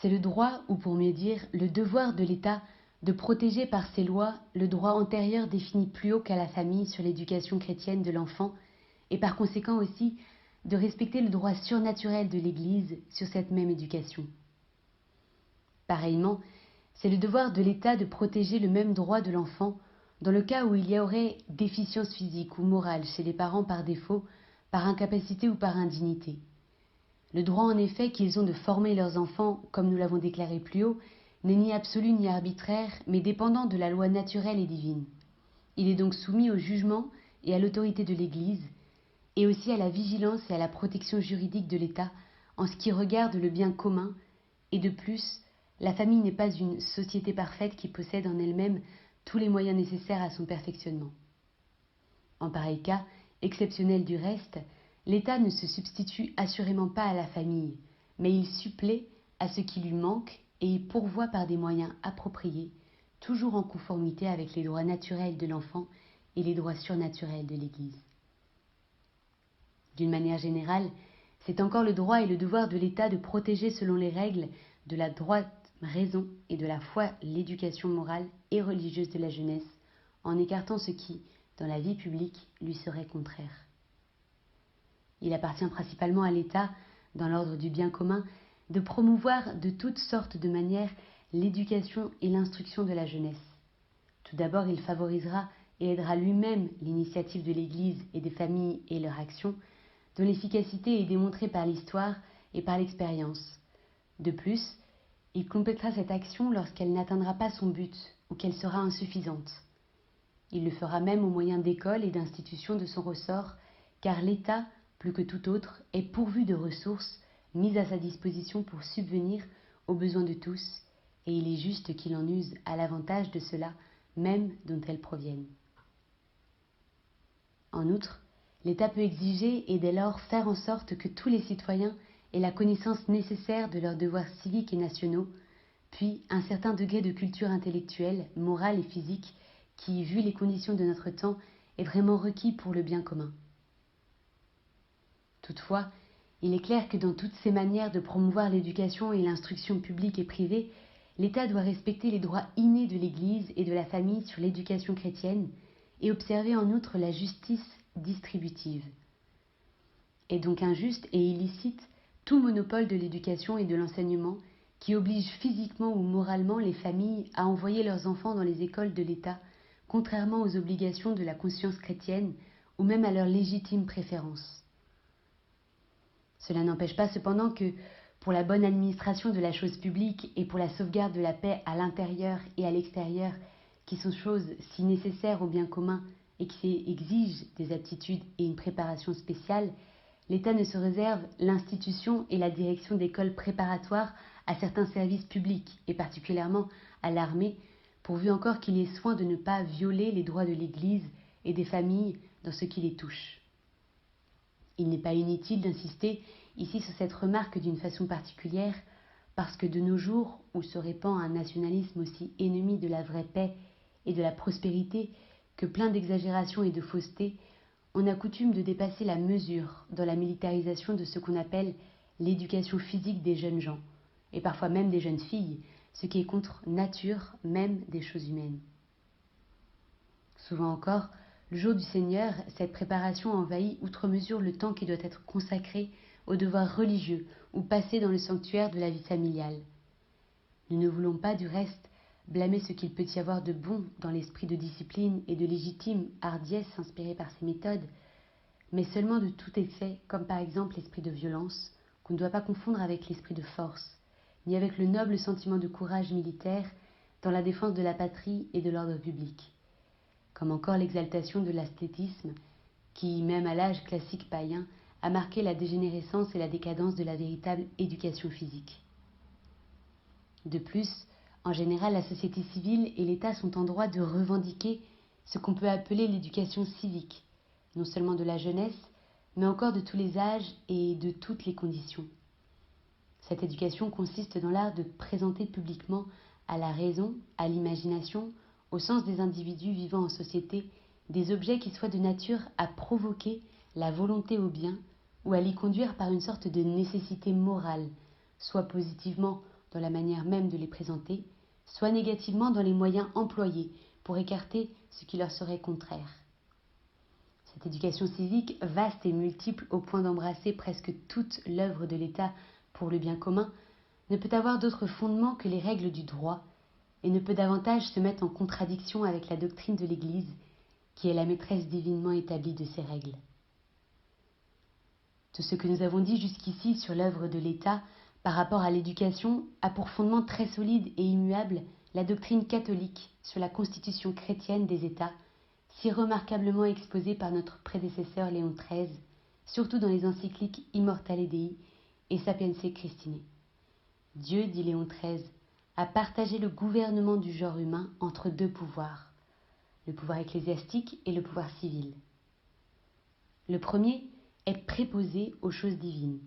A: c'est le droit, ou pour mieux dire, le devoir de l'État de protéger par ses lois le droit antérieur défini plus haut qu'à la famille sur l'éducation chrétienne de l'enfant, et par conséquent aussi de respecter le droit surnaturel de l'Église sur cette même éducation. Pareillement, c'est le devoir de l'État de protéger le même droit de l'enfant dans le cas où il y aurait déficience physique ou morale chez les parents par défaut, par incapacité ou par indignité. Le droit en effet qu'ils ont de former leurs enfants, comme nous l'avons déclaré plus haut, n'est ni absolu ni arbitraire, mais dépendant de la loi naturelle et divine. Il est donc soumis au jugement et à l'autorité de l'Église, et aussi à la vigilance et à la protection juridique de l'État en ce qui regarde le bien commun, et de plus, la famille n'est pas une société parfaite qui possède en elle-même tous les moyens nécessaires à son perfectionnement. En pareil cas, exceptionnel du reste, l'État ne se substitue assurément pas à la famille, mais il supplée à ce qui lui manque et y pourvoit par des moyens appropriés, toujours en conformité avec les droits naturels de l'enfant et les droits surnaturels de l'Église. D'une manière générale, c'est encore le droit et le devoir de l'État de protéger selon les règles de la droite raison et de la foi l'éducation morale et religieuse de la jeunesse, en écartant ce qui, dans la vie publique, lui serait contraire. Il appartient principalement à l'État, dans l'ordre du bien commun, de promouvoir de toutes sortes de manières l'éducation et l'instruction de la jeunesse. Tout d'abord, il favorisera et aidera lui-même l'initiative de l'Église et des familles et leur action, dont l'efficacité est démontrée par l'histoire et par l'expérience. De plus, il complétera cette action lorsqu'elle n'atteindra pas son but ou qu'elle sera insuffisante. Il le fera même au moyen d'écoles et d'institutions de son ressort, car l'État, plus que tout autre, est pourvu de ressources mises à sa disposition pour subvenir aux besoins de tous, et il est juste qu'il en use à l'avantage de ceux-là, même dont elles proviennent. En outre, l'État peut exiger et dès lors faire en sorte que tous les citoyens aient la connaissance nécessaire de leurs devoirs civiques et nationaux, puis un certain degré de culture intellectuelle, morale et physique qui, vu les conditions de notre temps, est vraiment requis pour le bien commun. Toutefois, il est clair que dans toutes ces manières de promouvoir l'éducation et l'instruction publique et privée, l'État doit respecter les droits innés de l'Église et de la famille sur l'éducation chrétienne et observer en outre la justice distributive. Est donc injuste et illicite tout monopole de l'éducation et de l'enseignement qui oblige physiquement ou moralement les familles à envoyer leurs enfants dans les écoles de l'État, contrairement aux obligations de la conscience chrétienne ou même à leurs légitimes préférences. Cela n'empêche pas cependant que, pour la bonne administration de la chose publique et pour la sauvegarde de la paix à l'intérieur et à l'extérieur, qui sont choses si nécessaires au bien commun et qui exigent des aptitudes et une préparation spéciale, l'État ne se réserve l'institution et la direction d'écoles préparatoires à certains services publics, et particulièrement à l'armée, pourvu encore qu'il ait soin de ne pas violer les droits de l'Église et des familles dans ce qui les touche. Il n'est pas inutile d'insister ici sur cette remarque d'une façon particulière, parce que de nos jours, où se répand un nationalisme aussi ennemi de la vraie paix et de la prospérité que plein d'exagération et de fausseté, on a coutume de dépasser la mesure dans la militarisation de ce qu'on appelle l'éducation physique des jeunes gens, et parfois même des jeunes filles, ce qui est contre nature même des choses humaines. Souvent encore, le jour du Seigneur, cette préparation envahit outre mesure le temps qui doit être consacré aux devoirs religieux ou passé dans le sanctuaire de la vie familiale. Nous ne voulons pas, du reste, blâmer ce qu'il peut y avoir de bon dans l'esprit de discipline et de légitime hardiesse inspiré par ces méthodes, mais seulement de tout excès, comme par exemple l'esprit de violence, qu'on ne doit pas confondre avec l'esprit de force, ni avec le noble sentiment de courage militaire dans la défense de la patrie et de l'ordre public, comme encore l'exaltation de l'ascétisme qui, même à l'âge classique païen, a marqué la dégénérescence et la décadence de la véritable éducation physique. De plus, en général, la société civile et l'État sont en droit de revendiquer ce qu'on peut appeler l'éducation civique, non seulement de la jeunesse, mais encore de tous les âges et de toutes les conditions. Cette éducation consiste dans l'art de présenter publiquement à la raison, à l'imagination, au sens des individus vivant en société, des objets qui soient de nature à provoquer la volonté au bien ou à l'y conduire par une sorte de nécessité morale, soit positivement dans la manière même de les présenter, soit négativement dans les moyens employés pour écarter ce qui leur serait contraire. Cette éducation civique, vaste et multiple au point d'embrasser presque toute l'œuvre de l'État pour le bien commun, ne peut avoir d'autre fondement que les règles du droit et ne peut davantage se mettre en contradiction avec la doctrine de l'Église, qui est la maîtresse divinement établie de ces règles. Tout ce que nous avons dit jusqu'ici sur l'œuvre de l'État par rapport à l'éducation a pour fondement très solide et immuable la doctrine catholique sur la constitution chrétienne des États, si remarquablement exposée par notre prédécesseur Léon XIII, surtout dans les encycliques Immortale Dei et Sapientia Christine. Dieu, dit Léon XIII, a partagé le gouvernement du genre humain entre deux pouvoirs, le pouvoir ecclésiastique et le pouvoir civil. Le premier est préposé aux choses divines,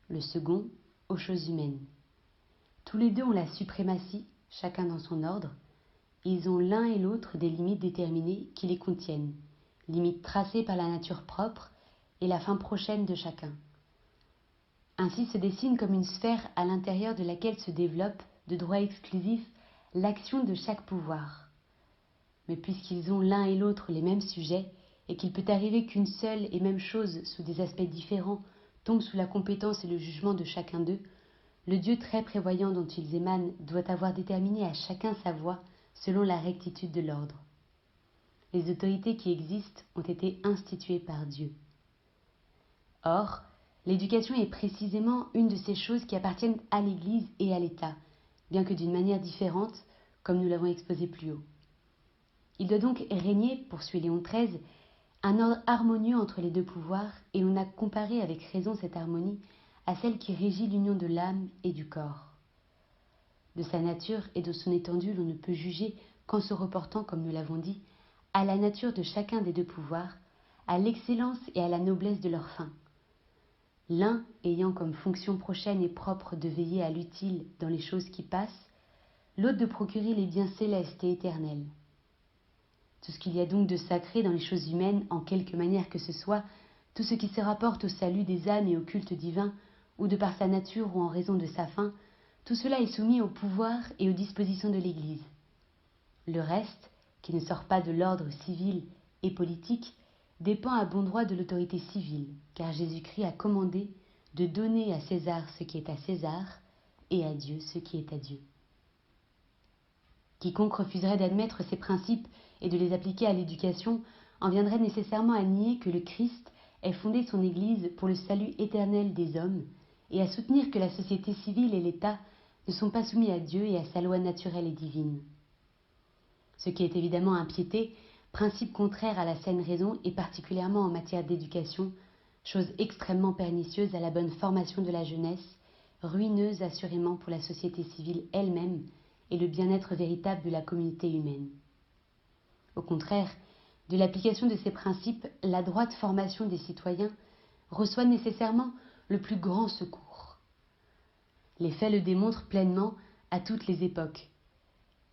A: le second aux choses humaines. Tous les deux ont la suprématie, chacun dans son ordre, et ils ont l'un et l'autre des limites déterminées qui les contiennent, limites tracées par la nature propre et la fin prochaine de chacun. Ainsi se dessine comme une sphère à l'intérieur de laquelle se développe, de droit exclusif, l'action de chaque pouvoir. Mais puisqu'ils ont l'un et l'autre les mêmes sujets, et qu'il peut arriver qu'une seule et même chose, sous des aspects différents, tombe sous la compétence et le jugement de chacun d'eux, le Dieu très prévoyant dont ils émanent doit avoir déterminé à chacun sa voie selon la rectitude de l'ordre. Les autorités qui existent ont été instituées par Dieu. Or, l'éducation est précisément une de ces choses qui appartiennent à l'Église et à l'État, bien que d'une manière différente, comme nous l'avons exposé plus haut. Il doit donc régner, poursuit Léon XIII, un ordre harmonieux entre les deux pouvoirs, et on a comparé avec raison cette harmonie à celle qui régit l'union de l'âme et du corps. De sa nature et de son étendue, l'on ne peut juger qu'en se reportant, comme nous l'avons dit, à la nature de chacun des deux pouvoirs, à l'excellence et à la noblesse de leur fin. L'un ayant comme fonction prochaine et propre de veiller à l'utile dans les choses qui passent, l'autre de procurer les biens célestes et éternels. Tout ce qu'il y a donc de sacré dans les choses humaines, en quelque manière que ce soit, tout ce qui se rapporte au salut des âmes et au culte divin, ou de par sa nature ou en raison de sa fin, tout cela est soumis au pouvoir et aux dispositions de l'Église. Le reste, qui ne sort pas de l'ordre civil et politique, dépend à bon droit de l'autorité civile, car Jésus-Christ a commandé de donner à César ce qui est à César et à Dieu ce qui est à Dieu. Quiconque refuserait d'admettre ces principes et de les appliquer à l'éducation en viendrait nécessairement à nier que le Christ ait fondé son Église pour le salut éternel des hommes et à soutenir que la société civile et l'État ne sont pas soumis à Dieu et à sa loi naturelle et divine. Ce qui est évidemment impiété, principe contraire à la saine raison et particulièrement en matière d'éducation, chose extrêmement pernicieuse à la bonne formation de la jeunesse, ruineuse assurément pour la société civile elle-même et le bien-être véritable de la communauté humaine. Au contraire, de l'application de ces principes, la droite formation des citoyens reçoit nécessairement le plus grand secours. Les faits le démontrent pleinement à toutes les époques.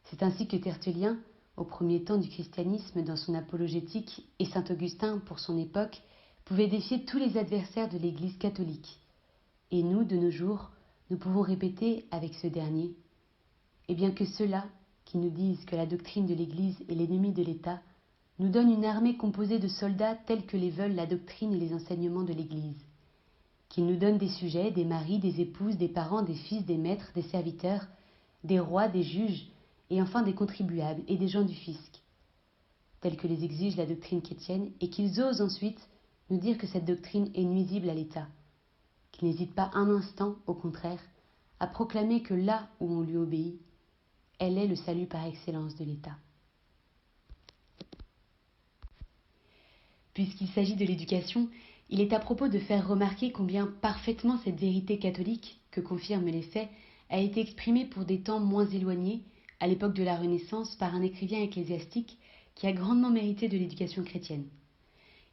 A: C'est ainsi que Tertullien, au premier temps du christianisme dans son apologétique, et saint Augustin, pour son époque, pouvaient défier tous les adversaires de l'Église catholique. Et nous, de nos jours, nous pouvons répéter avec ce dernier: et bien que ceux-là, qui nous disent que la doctrine de l'Église est l'ennemi de l'État, nous donnent une armée composée de soldats tels que les veulent la doctrine et les enseignements de l'Église, qu'ils nous donnent des sujets, des maris, des épouses, des parents, des fils, des maîtres, des serviteurs, des rois, des juges, et enfin des contribuables et des gens du fisc, tels que les exige la doctrine chrétienne, et qu'ils osent ensuite nous dire que cette doctrine est nuisible à l'État, qu'ils n'hésitent pas un instant, au contraire, à proclamer que là où on lui obéit, elle est le salut par excellence de l'État. Puisqu'il s'agit de l'éducation, il est à propos de faire remarquer combien parfaitement cette vérité catholique, que confirment les faits, a été exprimée pour des temps moins éloignés, à l'époque de la Renaissance, par un écrivain ecclésiastique qui a grandement mérité de l'éducation chrétienne.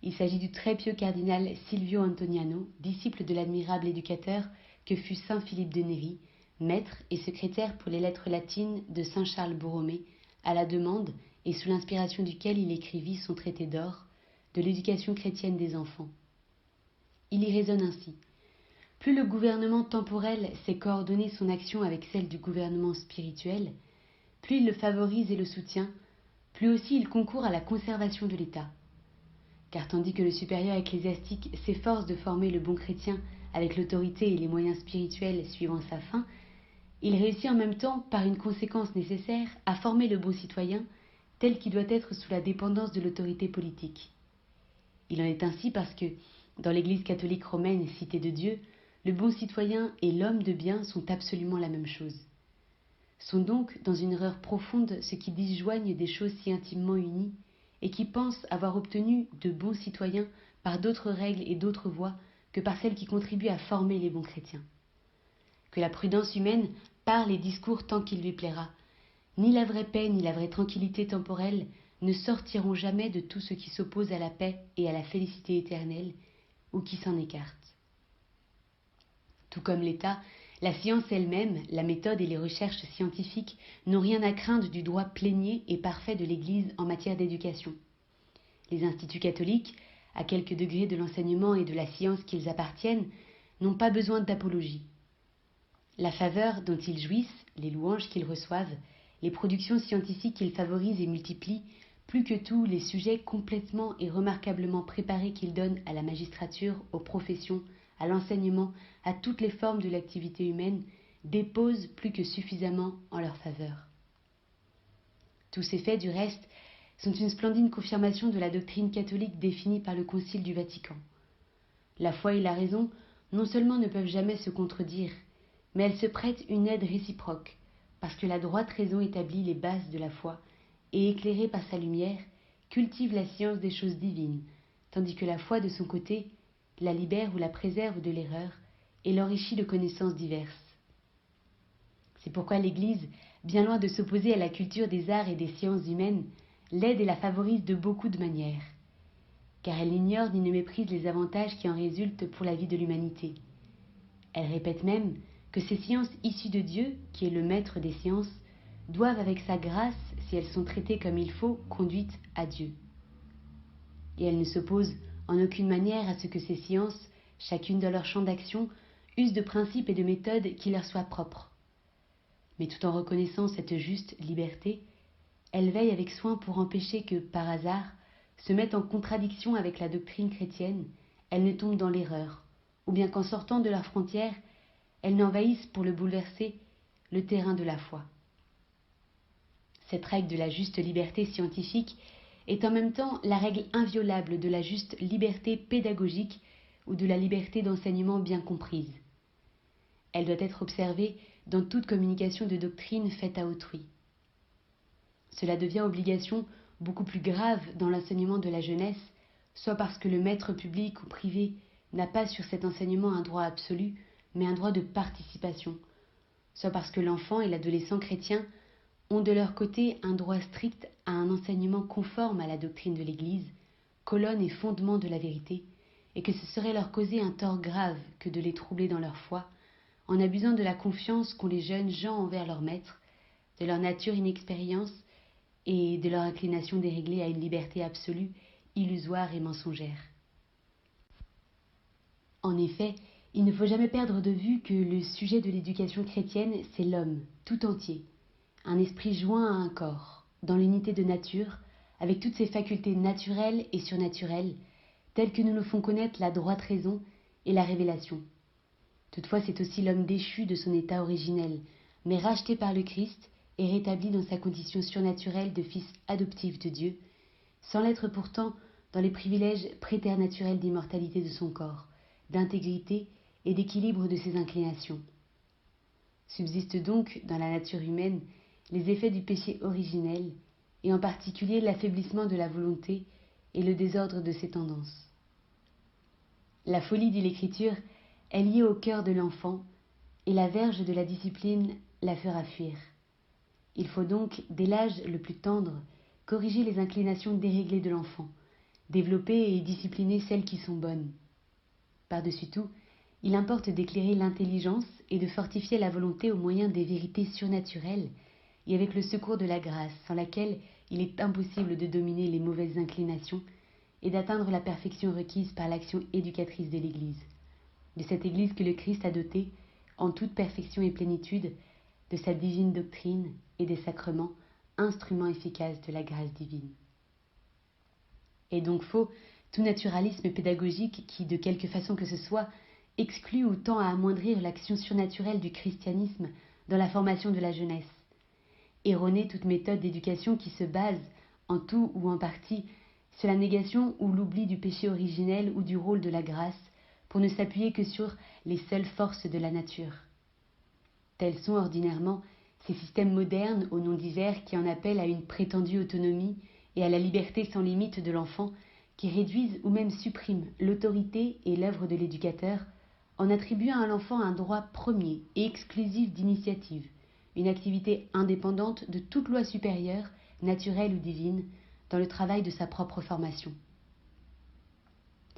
A: Il s'agit du très pieux cardinal Silvio Antoniano, disciple de l'admirable éducateur que fut saint Philippe de Néri, maître et secrétaire pour les lettres latines de saint Charles Borromée, à la demande et sous l'inspiration duquel il écrivit son traité d'or de l'éducation chrétienne des enfants. Il y raisonne ainsi. Plus le gouvernement temporel sait coordonner son action avec celle du gouvernement spirituel, plus il le favorise et le soutient, plus aussi il concourt à la conservation de l'État. Car tandis que le supérieur ecclésiastique s'efforce de former le bon chrétien avec l'autorité et les moyens spirituels suivant sa fin, il réussit en même temps, par une conséquence nécessaire, à former le bon citoyen tel qu'il doit être sous la dépendance de l'autorité politique. Il en est ainsi parce que, dans l'Église catholique romaine, cité de Dieu, le bon citoyen et l'homme de bien sont absolument la même chose. Sont donc dans une erreur profonde ceux qui disjoignent des choses si intimement unies et qui pensent avoir obtenu de bons citoyens par d'autres règles et d'autres voies que par celles qui contribuent à former les bons chrétiens. Que la prudence humaine parle et discourt tant qu'il lui plaira. Ni la vraie paix ni la vraie tranquillité temporelle ne sortiront jamais de tout ce qui s'oppose à la paix et à la félicité éternelle, ou qui s'en écarte. Tout comme l'État, la science elle-même, la méthode et les recherches scientifiques n'ont rien à craindre du droit plénier et parfait de l'Église en matière d'éducation. Les instituts catholiques, à quelque degré de l'enseignement et de la science qu'ils appartiennent, n'ont pas besoin d'apologie. La faveur dont ils jouissent, les louanges qu'ils reçoivent, les productions scientifiques qu'ils favorisent et multiplient, plus que tout les sujets complètement et remarquablement préparés qu'ils donnent à la magistrature, aux professions, à l'enseignement, à toutes les formes de l'activité humaine, déposent plus que suffisamment en leur faveur. Tous ces faits, du reste, sont une splendide confirmation de la doctrine catholique définie par le Concile du Vatican. La foi et la raison non seulement ne peuvent jamais se contredire, mais elles se prêtent une aide réciproque, parce que la droite raison établit les bases de la foi et, éclairée par sa lumière, cultive la science des choses divines, tandis que la foi, de son côté, la libère ou la préserve de l'erreur et l'enrichit de connaissances diverses. C'est pourquoi l'Église, bien loin de s'opposer à la culture des arts et des sciences humaines, l'aide et la favorise de beaucoup de manières, car elle n'ignore ni ne méprise les avantages qui en résultent pour la vie de l'humanité. Elle répète même que ces sciences issues de Dieu, qui est le maître des sciences, doivent avec sa grâce, si elles sont traitées comme il faut, conduites à Dieu. Et elle ne s'oppose en aucune manière à ce que ces sciences, chacune dans leur champ d'action, usent de principes et de méthodes qui leur soient propres. Mais tout en reconnaissant cette juste liberté, elle veille avec soin pour empêcher que, par hasard, se mette en contradiction avec la doctrine chrétienne, elle ne tombe dans l'erreur, ou bien qu'en sortant de leurs frontières, elle n'envahisse pour le bouleverser le terrain de la foi. Cette règle de la juste liberté scientifique est en même temps la règle inviolable de la juste liberté pédagogique ou de la liberté d'enseignement bien comprise. Elle doit être observée dans toute communication de doctrine faite à autrui. Cela devient obligation beaucoup plus grave dans l'enseignement de la jeunesse, soit parce que le maître public ou privé n'a pas sur cet enseignement un droit absolu, mais un droit de participation, soit parce que l'enfant et l'adolescent chrétien ont de leur côté un droit strict à un enseignement conforme à la doctrine de l'Église, colonne et fondement de la vérité, et que ce serait leur causer un tort grave que de les troubler dans leur foi, en abusant de la confiance qu'ont les jeunes gens envers leur maître, de leur nature inexpérience et de leur inclination déréglée à une liberté absolue, illusoire et mensongère. En effet, il ne faut jamais perdre de vue que le sujet de l'éducation chrétienne, c'est l'homme, tout entier, un esprit joint à un corps, dans l'unité de nature, avec toutes ses facultés naturelles et surnaturelles, telles que nous le font connaître la droite raison et la révélation. Toutefois, c'est aussi l'homme déchu de son état originel, mais racheté par le Christ et rétabli dans sa condition surnaturelle de fils adoptif de Dieu, sans l'être pourtant dans les privilèges préternaturels d'immortalité de son corps, d'intégrité et d'équilibre de ses inclinations. Subsistent donc dans la nature humaine les effets du péché originel, et en particulier l'affaiblissement de la volonté et le désordre de ses tendances. La folie, dit l'Écriture, est liée au cœur de l'enfant, et la verge de la discipline la fera fuir. Il faut donc, dès l'âge le plus tendre, corriger les inclinations déréglées de l'enfant, développer et discipliner celles qui sont bonnes. Par-dessus tout, il importe d'éclairer l'intelligence et de fortifier la volonté au moyen des vérités surnaturelles et avec le secours de la grâce, sans laquelle il est impossible de dominer les mauvaises inclinations et d'atteindre la perfection requise par l'action éducatrice de l'Église, de cette Église que le Christ a dotée, en toute perfection et plénitude, de sa divine doctrine et des sacrements, instruments efficaces de la grâce divine. Est donc faux tout naturalisme pédagogique qui, de quelque façon que ce soit, exclut ou tend à amoindrir l'action surnaturelle du christianisme dans la formation de la jeunesse. Erronée toute méthode d'éducation qui se base, en tout ou en partie, sur la négation ou l'oubli du péché originel ou du rôle de la grâce, pour ne s'appuyer que sur les seules forces de la nature. Tels sont ordinairement ces systèmes modernes aux noms divers qui en appellent à une prétendue autonomie et à la liberté sans limite de l'enfant, qui réduisent ou même suppriment l'autorité et l'œuvre de l'éducateur en attribuant à l'enfant un droit premier et exclusif d'initiative, une activité indépendante de toute loi supérieure, naturelle ou divine, dans le travail de sa propre formation.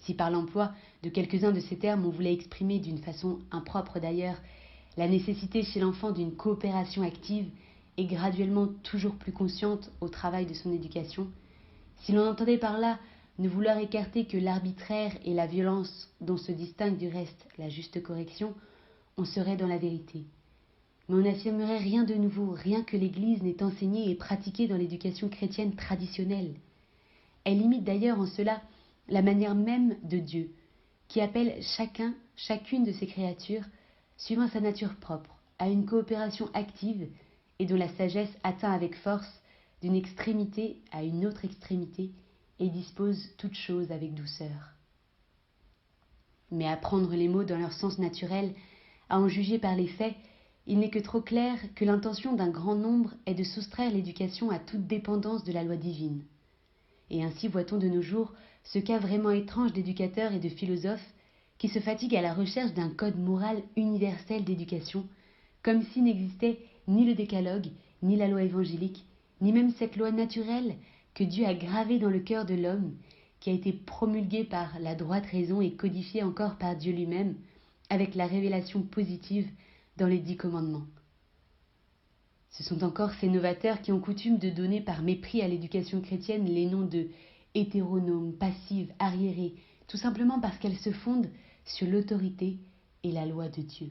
A: Si par l'emploi de quelques-uns de ces termes on voulait exprimer d'une façon impropre d'ailleurs la nécessité chez l'enfant d'une coopération active et graduellement toujours plus consciente au travail de son éducation, si l'on entendait par là ne vouloir écarter que l'arbitraire et la violence dont se distingue du reste la juste correction, on serait dans la vérité. Mais on n'affirmerait rien de nouveau, rien que l'Église n'ait enseigné et pratiqué dans l'éducation chrétienne traditionnelle. Elle imite d'ailleurs en cela la manière même de Dieu, qui appelle chacune de ses créatures, suivant sa nature propre, à une coopération active et dont la sagesse atteint avec force d'une extrémité à une autre extrémité et dispose toutes choses avec douceur. Mais à prendre les mots dans leur sens naturel, à en juger par les faits, il n'est que trop clair que l'intention d'un grand nombre est de soustraire l'éducation à toute dépendance de la loi divine. Et ainsi voit-on de nos jours ce cas vraiment étrange d'éducateurs et de philosophes qui se fatiguent à la recherche d'un code moral universel d'éducation, comme s'il n'existait ni le décalogue, ni la loi évangélique, ni même cette loi naturelle que Dieu a gravée dans le cœur de l'homme, qui a été promulguée par la droite raison et codifiée encore par Dieu lui-même, avec la révélation positive dans les 10 commandements. Ce sont encore ces novateurs qui ont coutume de donner par mépris à l'éducation chrétienne les noms de hétéronomes, passives, arriérées, tout simplement parce qu'elles se fondent sur l'autorité et la loi de Dieu.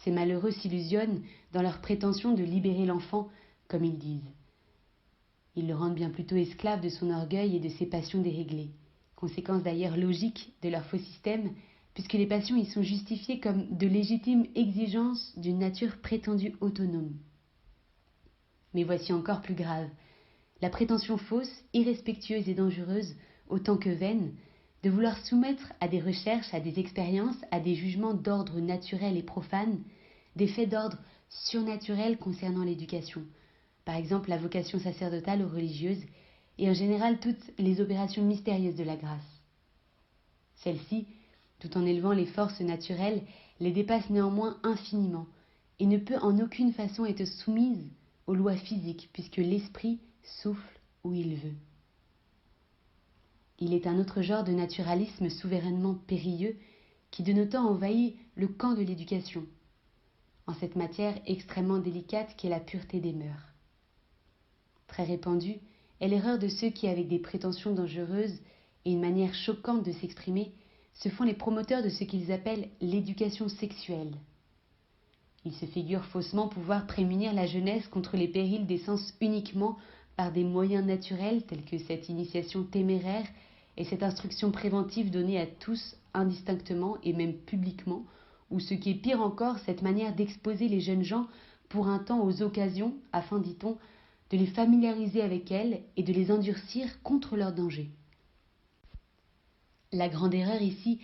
A: Ces malheureux s'illusionnent dans leur prétention de libérer l'enfant, comme ils disent. Ils le rendent bien plutôt esclave de son orgueil et de ses passions déréglées, conséquence d'ailleurs logique de leur faux système, puisque les passions y sont justifiées comme de légitimes exigences d'une nature prétendue autonome. Mais voici encore plus grave, la prétention fausse, irrespectueuse et dangereuse, autant que vaine, de vouloir soumettre à des recherches, à des expériences, à des jugements d'ordre naturel et profane, des faits d'ordre surnaturel concernant l'éducation, par exemple la vocation sacerdotale ou religieuse, et en général toutes les opérations mystérieuses de la grâce. Celle-ci, tout en élevant les forces naturelles, les dépasse néanmoins infiniment, et ne peut en aucune façon être soumise aux lois physiques, puisque l'esprit souffle où il veut. Il est un autre genre de naturalisme souverainement périlleux qui de nos temps envahit le camp de l'éducation, en cette matière extrêmement délicate qu'est la pureté des mœurs. Très répandue est l'erreur de ceux qui, avec des prétentions dangereuses et une manière choquante de s'exprimer, se font les promoteurs de ce qu'ils appellent l'éducation sexuelle. Ils se figurent faussement pouvoir prémunir la jeunesse contre les périls des sens uniquement par des moyens naturels tels que cette initiation téméraire et cette instruction préventive donnée à tous indistinctement et même publiquement, ou ce qui est pire encore, cette manière d'exposer les jeunes gens pour un temps aux occasions, afin, dit-on, de les familiariser avec elles et de les endurcir contre leurs dangers. La grande erreur ici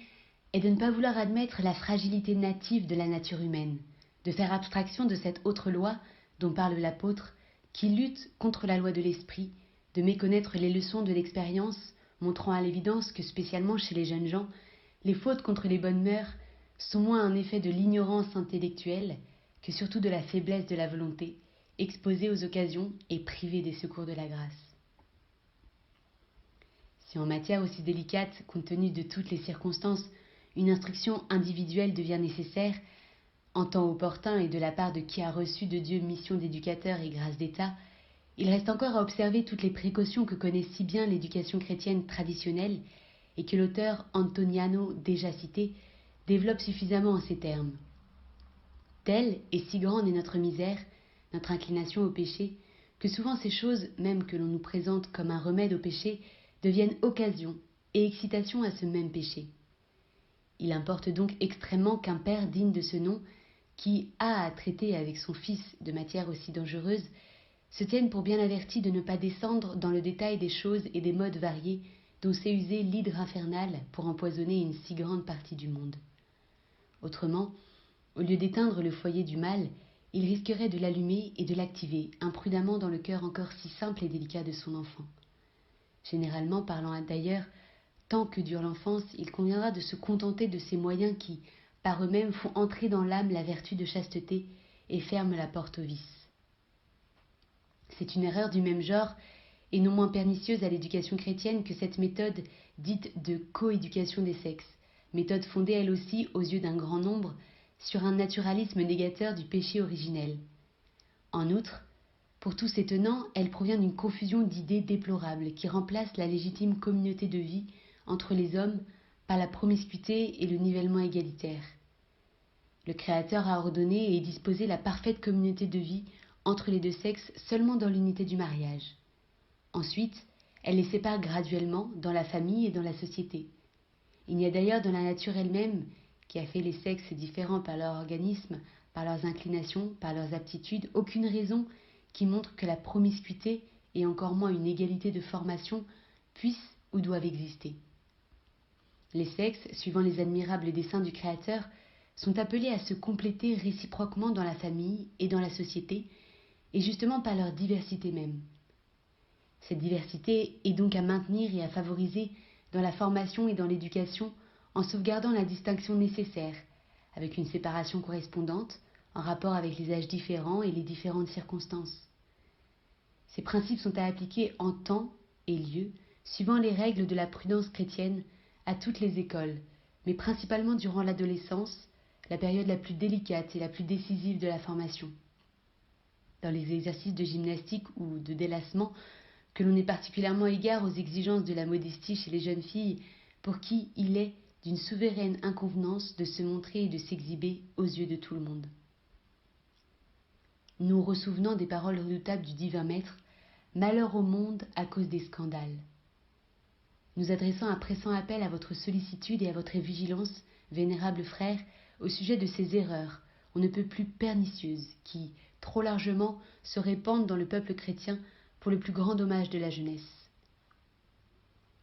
A: est de ne pas vouloir admettre la fragilité native de la nature humaine, de faire abstraction de cette autre loi dont parle l'apôtre, qui lutte contre la loi de l'esprit, de méconnaître les leçons de l'expérience, montrant à l'évidence que, spécialement chez les jeunes gens, les fautes contre les bonnes mœurs sont moins un effet de l'ignorance intellectuelle que surtout de la faiblesse de la volonté, exposée aux occasions et privée des secours de la grâce. Si en matière aussi délicate, compte tenu de toutes les circonstances, une instruction individuelle devient nécessaire, en temps opportun et de la part de qui a reçu de Dieu mission d'éducateur et grâce d'État, il reste encore à observer toutes les précautions que connaît si bien l'éducation chrétienne traditionnelle et que l'auteur Antoniano, déjà cité, développe suffisamment en ces termes. Telle et si grande est notre misère, notre inclination au péché, que souvent ces choses, même que l'on nous présente comme un remède au péché, deviennent occasion et excitation à ce même péché. Il importe donc extrêmement qu'un père digne de ce nom, qui a à traiter avec son fils de matière aussi dangereuse, se tienne pour bien averti de ne pas descendre dans le détail des choses et des modes variés dont s'est usé l'hydre infernale pour empoisonner une si grande partie du monde. Autrement, au lieu d'éteindre le foyer du mal, il risquerait de l'allumer et de l'activer imprudemment dans le cœur encore si simple et délicat de son enfant. Généralement parlant d'ailleurs, tant que dure l'enfance, il conviendra de se contenter de ces moyens qui, par eux-mêmes, font entrer dans l'âme la vertu de chasteté et ferment la porte au vice. C'est une erreur du même genre, et non moins pernicieuse à l'éducation chrétienne que cette méthode dite de coéducation des sexes, méthode fondée elle aussi, aux yeux d'un grand nombre, sur un naturalisme négateur du péché originel. En outre, pour tous ces tenants, elle provient d'une confusion d'idées déplorables qui remplace la légitime communauté de vie entre les hommes par la promiscuité et le nivellement égalitaire. Le Créateur a ordonné et disposé la parfaite communauté de vie entre les deux sexes seulement dans l'unité du mariage. Ensuite, elle les sépare graduellement dans la famille et dans la société. Il n'y a d'ailleurs dans la nature elle-même, qui a fait les sexes différents par leur organisme, par leurs inclinations, par leurs aptitudes, aucune raison qui montre que la promiscuité, et encore moins une égalité de formation, puissent ou doivent exister. Les sexes, suivant les admirables desseins du Créateur, sont appelés à se compléter réciproquement dans la famille et dans la société, et justement par leur diversité même. Cette diversité est donc à maintenir et à favoriser dans la formation et dans l'éducation, en sauvegardant la distinction nécessaire, avec une séparation correspondante, en rapport avec les âges différents et les différentes circonstances. Ces principes sont à appliquer en temps et lieu, suivant les règles de la prudence chrétienne, à toutes les écoles, mais principalement durant l'adolescence, la période la plus délicate et la plus décisive de la formation. Dans les exercices de gymnastique ou de délassement, que l'on ait particulièrement égard aux exigences de la modestie chez les jeunes filles, pour qui il est d'une souveraine inconvenance de se montrer et de s'exhiber aux yeux de tout le monde. Nous ressouvenant des paroles redoutables du divin Maître, « Malheur au monde à cause des scandales ». Nous adressant un pressant appel à votre sollicitude et à votre vigilance, vénérables frères, au sujet de ces erreurs, on ne peut plus pernicieuses, qui, trop largement, se répandent dans le peuple chrétien pour le plus grand dommage de la jeunesse.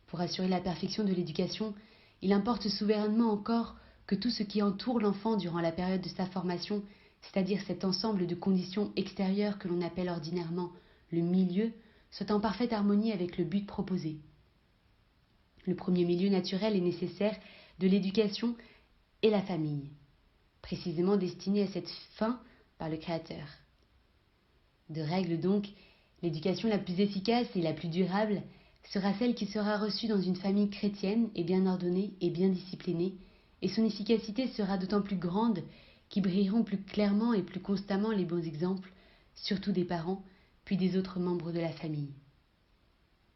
A: Pour assurer la perfection de l'éducation, il importe souverainement encore que tout ce qui entoure l'enfant durant la période de sa formation, c'est-à-dire cet ensemble de conditions extérieures que l'on appelle ordinairement le milieu, soit en parfaite harmonie avec le but proposé. Le premier milieu naturel et nécessaire de l'éducation est la famille, précisément destinée à cette fin par le Créateur. De règle donc, l'éducation la plus efficace et la plus durable sera celle qui sera reçue dans une famille chrétienne et bien ordonnée et bien disciplinée, et son efficacité sera d'autant plus grande qu'y brilleront plus clairement et plus constamment les bons exemples, surtout des parents, puis des autres membres de la famille.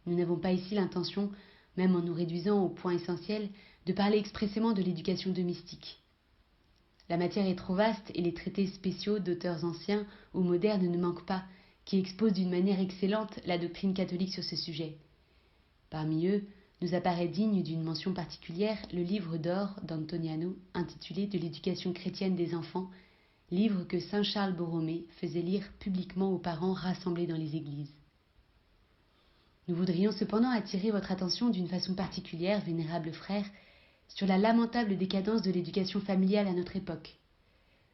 A: Nous n'avons pas ici l'intention, même en nous réduisant au point essentiel, de parler expressément de l'éducation domestique. La matière est trop vaste et les traités spéciaux d'auteurs anciens ou modernes ne manquent pas, qui exposent d'une manière excellente la doctrine catholique sur ce sujet. Parmi eux, nous apparaît digne d'une mention particulière le livre d'or d'Antoniano, intitulé De l'éducation chrétienne des enfants, livre que saint Charles Borromée faisait lire publiquement aux parents rassemblés dans les églises. Nous voudrions cependant attirer votre attention d'une façon particulière, vénérables frères, sur la lamentable décadence de l'éducation familiale à notre époque.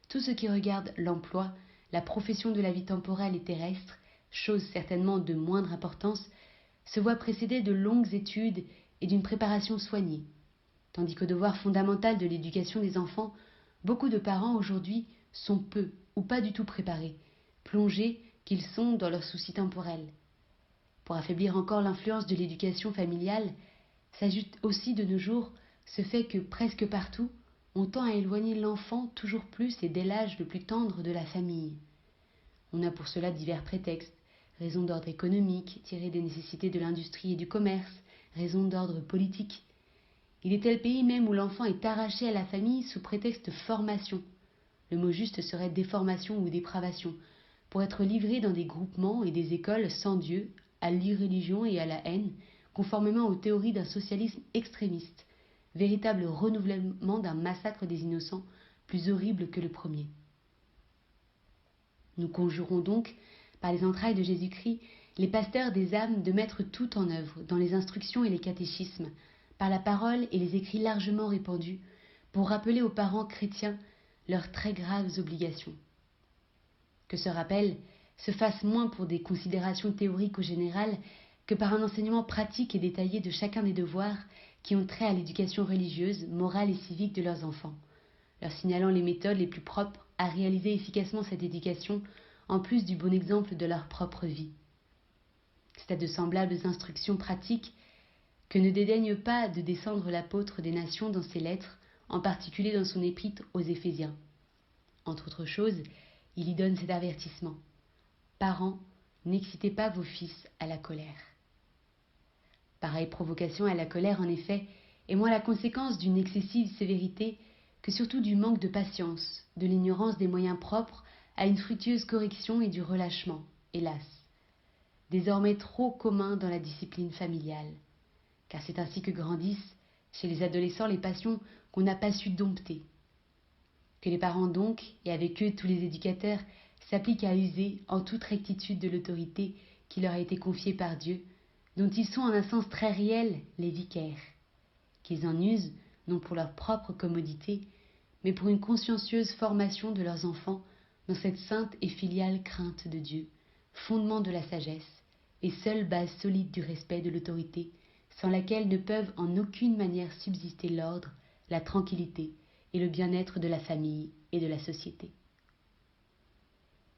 A: Tout ce qui regarde l'emploi, la profession de la vie temporelle et terrestre, chose certainement de moindre importance, se voit précédé de longues études et d'une préparation soignée, tandis qu'au devoir fondamental de l'éducation des enfants, beaucoup de parents aujourd'hui sont peu ou pas du tout préparés, plongés qu'ils sont dans leurs soucis temporels. Pour affaiblir encore l'influence de l'éducation familiale, s'ajoute aussi de nos jours ce fait que presque partout, on tend à éloigner l'enfant toujours plus et dès l'âge le plus tendre de la famille. On a pour cela divers prétextes, raisons d'ordre économique, tirées des nécessités de l'industrie et du commerce, raisons d'ordre politique. Il est tel pays même où l'enfant est arraché à la famille sous prétexte de formation. Le mot juste serait déformation ou dépravation, pour être livré dans des groupements et des écoles sans Dieu, à l'irréligion et à la haine, conformément aux théories d'un socialisme extrémiste, véritable renouvellement d'un massacre des innocents plus horrible que le premier. Nous conjurons donc, par les entrailles de Jésus-Christ, les pasteurs des âmes de mettre tout en œuvre dans les instructions et les catéchismes, par la parole et les écrits largement répandus, pour rappeler aux parents chrétiens leurs très graves obligations. Que ce rappel se fasse moins pour des considérations théoriques ou générales que par un enseignement pratique et détaillé de chacun des devoirs qui ont trait à l'éducation religieuse, morale et civique de leurs enfants, leur signalant les méthodes les plus propres à réaliser efficacement cette éducation, en plus du bon exemple de leur propre vie. C'est à de semblables instructions pratiques que ne dédaigne pas de descendre l'apôtre des nations dans ses lettres, en particulier dans son épître aux Éphésiens. Entre autres choses, il y donne cet avertissement. Parents, n'excitez pas vos fils à la colère. Pareille provocation à la colère, en effet, est moins la conséquence d'une excessive sévérité que surtout du manque de patience, de l'ignorance des moyens propres à une fructueuse correction et du relâchement, hélas, désormais trop commun dans la discipline familiale, car c'est ainsi que grandissent chez les adolescents les passions qu'on n'a pas su dompter. Que les parents donc, et avec eux tous les éducateurs, s'appliquent à user en toute rectitude de l'autorité qui leur a été confiée par Dieu, dont ils sont en un sens très réel les vicaires, qu'ils en usent non pour leur propre commodité, mais pour une consciencieuse formation de leurs enfants dans cette sainte et filiale crainte de Dieu, fondement de la sagesse et seule base solide du respect de l'autorité, sans laquelle ne peuvent en aucune manière subsister l'ordre, la tranquillité et le bien-être de la famille et de la société.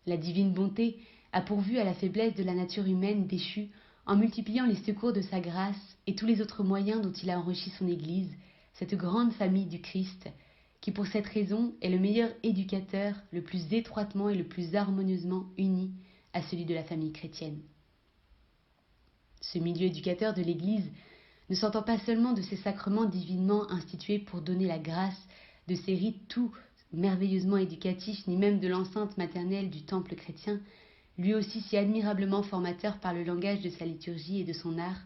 A: La divine bonté a pourvu à la faiblesse de la nature humaine déchue en multipliant les secours de sa grâce et tous les autres moyens dont il a enrichi son Église, cette grande famille du Christ, qui pour cette raison est le meilleur éducateur, le plus étroitement et le plus harmonieusement uni à celui de la famille chrétienne. Ce milieu éducateur de l'Église ne s'entend pas seulement de ces sacrements divinement institués pour donner la grâce, de ces rites tout merveilleusement éducatifs, ni même de l'enceinte maternelle du temple chrétien, lui aussi si admirablement formateur par le langage de sa liturgie et de son art,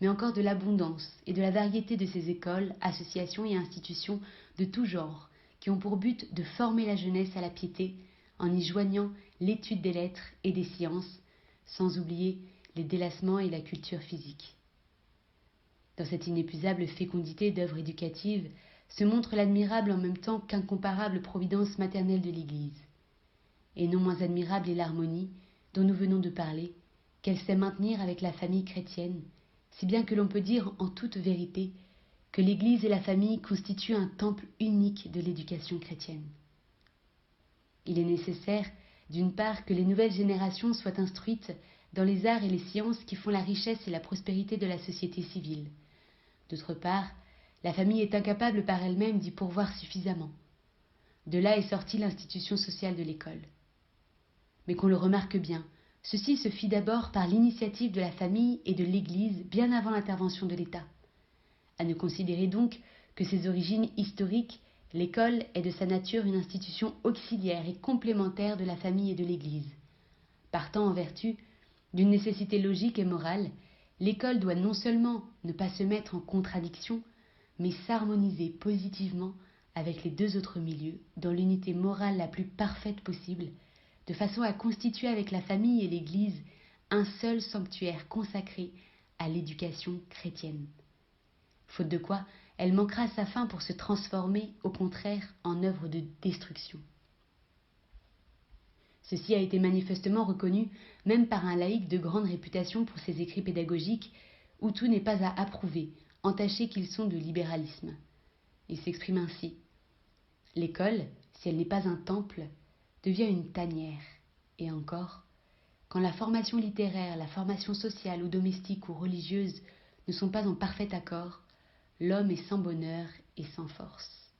A: mais encore de l'abondance et de la variété de ses écoles, associations et institutions de tout genre, qui ont pour but de former la jeunesse à la piété, en y joignant l'étude des lettres et des sciences, sans oublier les délassements et la culture physique. Dans cette inépuisable fécondité d'œuvres éducatives se montre l'admirable en même temps qu'incomparable providence maternelle de l'Église. Et non moins admirable est l'harmonie dont nous venons de parler, qu'elle sait maintenir avec la famille chrétienne, si bien que l'on peut dire en toute vérité que l'Église et la famille constituent un temple unique de l'éducation chrétienne. Il est nécessaire, d'une part, que les nouvelles générations soient instruites dans les arts et les sciences qui font la richesse et la prospérité de la société civile. D'autre part, la famille est incapable par elle-même d'y pourvoir suffisamment. De là est sortie l'institution sociale de l'école. Mais qu'on le remarque bien, ceci se fit d'abord par l'initiative de la famille et de l'Église bien avant l'intervention de l'État. À ne considérer donc que ses origines historiques, l'école est de sa nature une institution auxiliaire et complémentaire de la famille et de l'Église. Partant en vertu d'une nécessité logique et morale, l'école doit non seulement ne pas se mettre en contradiction, mais s'harmoniser positivement avec les deux autres milieux dans l'unité morale la plus parfaite possible, de façon à constituer avec la famille et l'Église un seul sanctuaire consacré à l'éducation chrétienne. Faute de quoi, elle manquera sa fin pour se transformer, au contraire, en œuvre de destruction. Ceci a été manifestement reconnu même par un laïc de grande réputation pour ses écrits pédagogiques, où tout n'est pas à approuver, entachés qu'ils sont de libéralisme. Il s'exprime ainsi. L'école, si elle n'est pas un temple, devient une tanière. Et encore, quand la formation littéraire, la formation sociale ou domestique ou religieuse ne sont pas en parfait accord, l'homme est sans bonheur et sans force.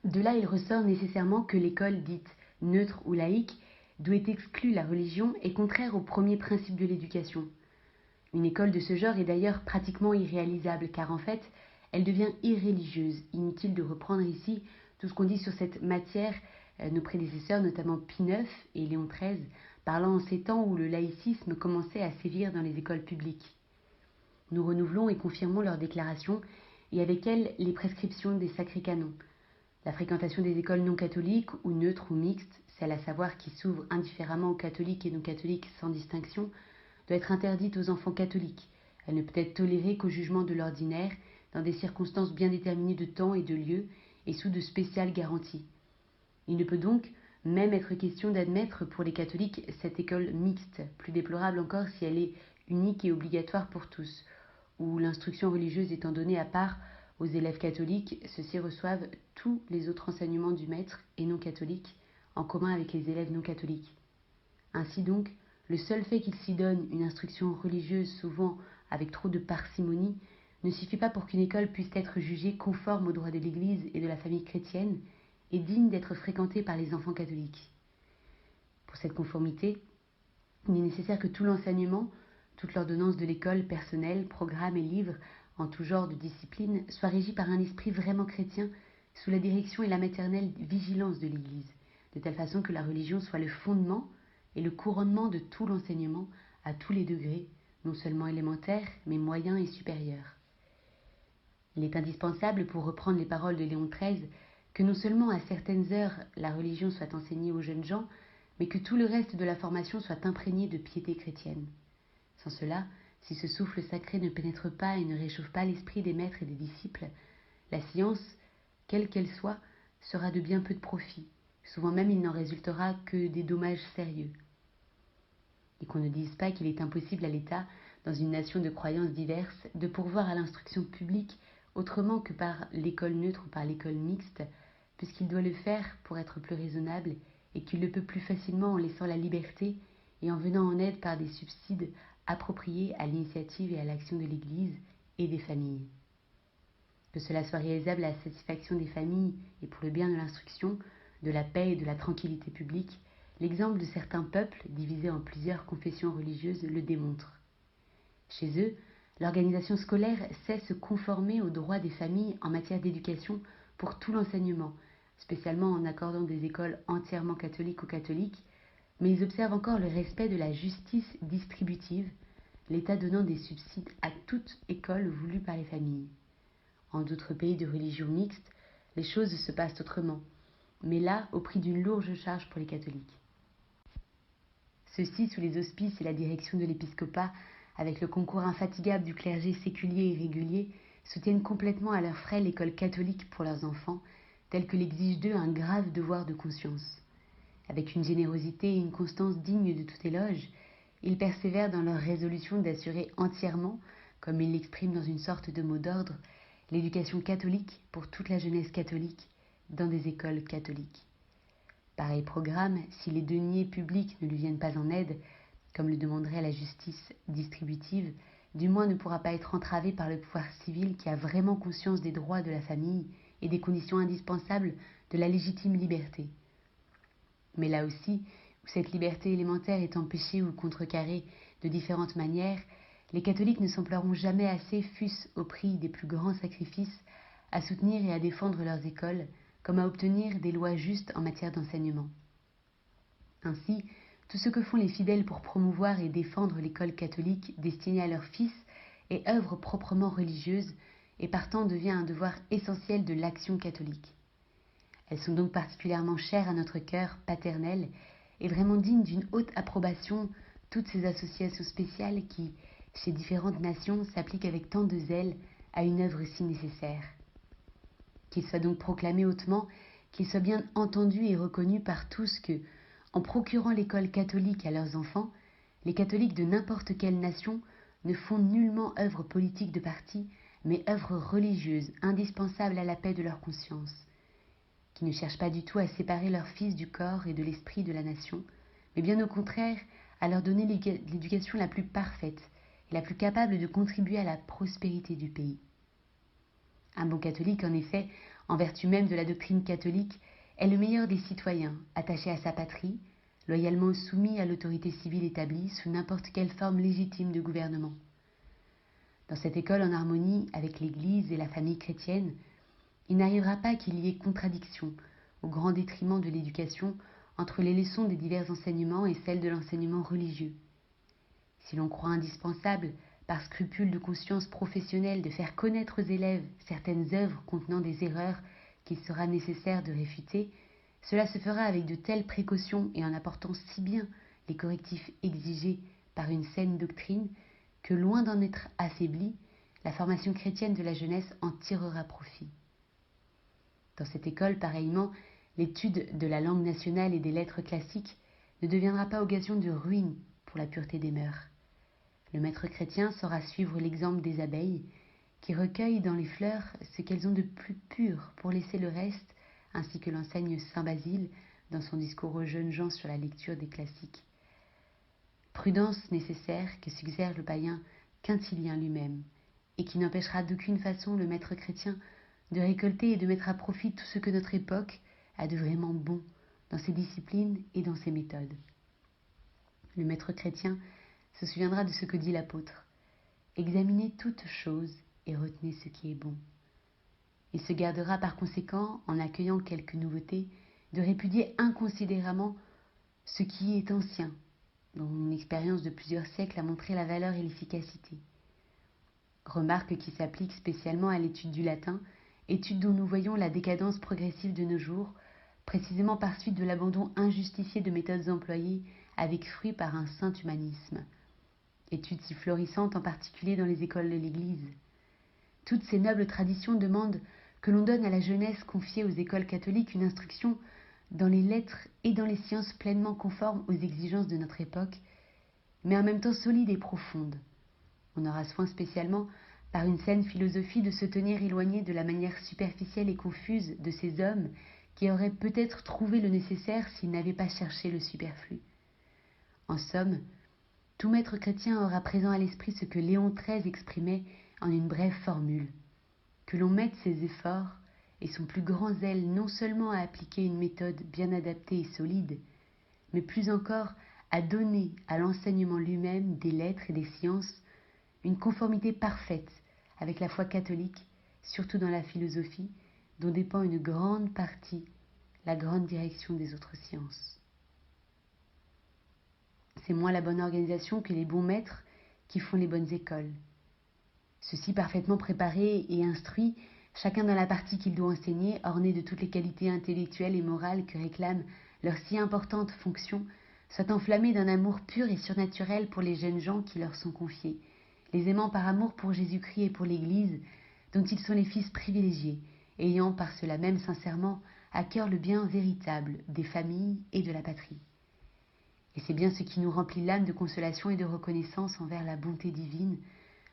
A: De là, il ressort nécessairement que l'école dite neutre ou laïque, d'où est exclue la religion, est contraire aux premiers principes de l'éducation. Une école de ce genre est d'ailleurs pratiquement irréalisable, car en fait, elle devient irreligieuse. Inutile de reprendre ici tout ce qu'on dit sur cette matière, nos prédécesseurs, notamment Pie IX et Léon XIII, parlant en ces temps où le laïcisme commençait à sévir dans les écoles publiques. Nous renouvelons et confirmons leurs déclarations, et avec elles les prescriptions des sacrés canons. La fréquentation des écoles non catholiques, ou neutres ou mixtes, celle à savoir qui s'ouvre indifféremment aux catholiques et non catholiques sans distinction, doit être interdite aux enfants catholiques. Elle ne peut être tolérée qu'au jugement de l'ordinaire, dans des circonstances bien déterminées de temps et de lieu, et sous de spéciales garanties. Il ne peut donc même être question d'admettre pour les catholiques cette école mixte, plus déplorable encore si elle est unique et obligatoire pour tous, où l'instruction religieuse étant donnée à part aux élèves catholiques, ceux-ci reçoivent tous les autres enseignements du maître et non catholiques, en commun avec les élèves non catholiques. Ainsi donc, le seul fait qu'il s'y donne une instruction religieuse souvent avec trop de parcimonie ne suffit pas pour qu'une école puisse être jugée conforme aux droits de l'Église et de la famille chrétienne et digne d'être fréquentée par les enfants catholiques. Pour cette conformité, il est nécessaire que tout l'enseignement, toute l'ordonnance de l'école, personnel, programme et livres en tout genre de discipline, soit régi par un esprit vraiment chrétien sous la direction et la maternelle vigilance de l'Église, de telle façon que la religion soit le fondement et le couronnement de tout l'enseignement à tous les degrés, non seulement élémentaires, mais moyens et supérieurs. Il est indispensable, pour reprendre les paroles de Léon XIII, que non seulement à certaines heures la religion soit enseignée aux jeunes gens, mais que tout le reste de la formation soit imprégné de piété chrétienne. Sans cela, si ce souffle sacré ne pénètre pas et ne réchauffe pas l'esprit des maîtres et des disciples, la science, quelle qu'elle soit, sera de bien peu de profit. Souvent même il n'en résultera que des dommages sérieux. Et qu'on ne dise pas qu'il est impossible à l'État, dans une nation de croyances diverses, de pourvoir à l'instruction publique autrement que par l'école neutre ou par l'école mixte, puisqu'il doit le faire pour être plus raisonnable et qu'il le peut plus facilement en laissant la liberté et en venant en aide par des subsides appropriés à l'initiative et à l'action de l'Église et des familles. Que cela soit réalisable à la satisfaction des familles et pour le bien de l'instruction, de la paix et de la tranquillité publique, l'exemple de certains peuples divisés en plusieurs confessions religieuses le démontre. Chez eux, l'organisation scolaire sait se conformer aux droits des familles en matière d'éducation pour tout l'enseignement, spécialement en accordant des écoles entièrement catholiques ou catholiques, mais ils observent encore le respect de la justice distributive, l'État donnant des subsides à toute école voulue par les familles. En d'autres pays de religion mixte, les choses se passent autrement, mais là au prix d'une lourde charge pour les catholiques. Ceux-ci, sous les auspices et la direction de l'épiscopat, avec le concours infatigable du clergé séculier et régulier, soutiennent complètement à leurs frais l'école catholique pour leurs enfants, tel que l'exige d'eux un grave devoir de conscience. Avec une générosité et une constance dignes de tout éloge, ils persévèrent dans leur résolution d'assurer entièrement, comme ils l'expriment dans une sorte de mot d'ordre, l'éducation catholique pour toute la jeunesse catholique dans des écoles catholiques. Pareil programme, si les deniers publics ne lui viennent pas en aide, comme le demanderait la justice distributive, du moins ne pourra pas être entravé par le pouvoir civil qui a vraiment conscience des droits de la famille et des conditions indispensables de la légitime liberté. Mais là aussi, où cette liberté élémentaire est empêchée ou contrecarrée de différentes manières, les catholiques ne s'emploieront jamais assez, fût-ce au prix des plus grands sacrifices, à soutenir et à défendre leurs écoles, comme à obtenir des lois justes en matière d'enseignement. Ainsi, tout ce que font les fidèles pour promouvoir et défendre l'école catholique destinée à leurs fils est œuvre proprement religieuse et partant devient un devoir essentiel de l'action catholique. Elles sont donc particulièrement chères à notre cœur paternel et vraiment dignes d'une haute approbation, toutes ces associations spéciales qui, chez différentes nations, s'appliquent avec tant de zèle à une œuvre si nécessaire. Qu'il soit donc proclamé hautement qu'il soit bien entendu et reconnu par tous que, en procurant l'école catholique à leurs enfants, les catholiques de n'importe quelle nation ne font nullement œuvre politique de parti, mais œuvre religieuse indispensable à la paix de leur conscience, qui ne cherchent pas du tout à séparer leurs fils du corps et de l'esprit de la nation, mais bien au contraire à leur donner l'éducation la plus parfaite et la plus capable de contribuer à la prospérité du pays. Un bon catholique, en effet, en vertu même de la doctrine catholique, est le meilleur des citoyens, attaché à sa patrie, loyalement soumis à l'autorité civile établie sous n'importe quelle forme légitime de gouvernement. Dans cette école en harmonie avec l'Église et la famille chrétienne, il n'arrivera pas qu'il y ait contradiction, au grand détriment de l'éducation, entre les leçons des divers enseignements et celles de l'enseignement religieux. Si l'on croit indispensable, par scrupule de conscience professionnelle, de faire connaître aux élèves certaines œuvres contenant des erreurs qu'il sera nécessaire de réfuter, cela se fera avec de telles précautions et en apportant si bien les correctifs exigés par une saine doctrine que, loin d'en être affaiblie, la formation chrétienne de la jeunesse en tirera profit. Dans cette école, pareillement, l'étude de la langue nationale et des lettres classiques ne deviendra pas occasion de ruine pour la pureté des mœurs. Le maître chrétien saura suivre l'exemple des abeilles, qui recueillent dans les fleurs ce qu'elles ont de plus pur pour laisser le reste, ainsi que l'enseigne saint Basile dans son discours aux jeunes gens sur la lecture des classiques. Prudence nécessaire que suggère le païen Quintilien lui-même, et qui n'empêchera d'aucune façon le maître chrétien de récolter et de mettre à profit tout ce que notre époque a de vraiment bon dans ses disciplines et dans ses méthodes. Le maître chrétien se souviendra de ce que dit l'apôtre: examinez toutes choses et retenez ce qui est bon. Il se gardera par conséquent, en accueillant quelques nouveautés, de répudier inconsidérément ce qui est ancien, dont une expérience de plusieurs siècles a montré la valeur et l'efficacité. Remarque qui s'applique spécialement à l'étude du latin, étude dont nous voyons la décadence progressive de nos jours, précisément par suite de l'abandon injustifié de méthodes employées avec fruit par un saint humanisme. Étude si florissante en particulier dans les écoles de l'Église. Toutes ces nobles traditions demandent que l'on donne à la jeunesse confiée aux écoles catholiques une instruction dans les lettres et dans les sciences pleinement conformes aux exigences de notre époque, mais en même temps solide et profonde. On aura soin spécialement, par une saine philosophie, de se tenir éloigné de la manière superficielle et confuse de ces hommes qui auraient peut-être trouvé le nécessaire s'ils n'avaient pas cherché le superflu. En somme, tout maître chrétien aura présent à l'esprit ce que Léon XIII exprimait en une brève formule: que l'on mette ses efforts et son plus grand zèle non seulement à appliquer une méthode bien adaptée et solide, mais plus encore à donner à l'enseignement lui-même des lettres et des sciences une conformité parfaite avec la foi catholique, surtout dans la philosophie, dont dépend une grande partie la grande direction des autres sciences. C'est moins la bonne organisation que les bons maîtres qui font les bonnes écoles. Ceux-ci parfaitement préparés et instruits, chacun dans la partie qu'il doit enseigner, ornés de toutes les qualités intellectuelles et morales que réclament leur si importante fonction, soient enflammés d'un amour pur et surnaturel pour les jeunes gens qui leur sont confiés, les aimant par amour pour Jésus-Christ et pour l'Église, dont ils sont les fils privilégiés, ayant par cela même sincèrement à cœur le bien véritable des familles et de la patrie. Et c'est bien ce qui nous remplit l'âme de consolation et de reconnaissance envers la bonté divine,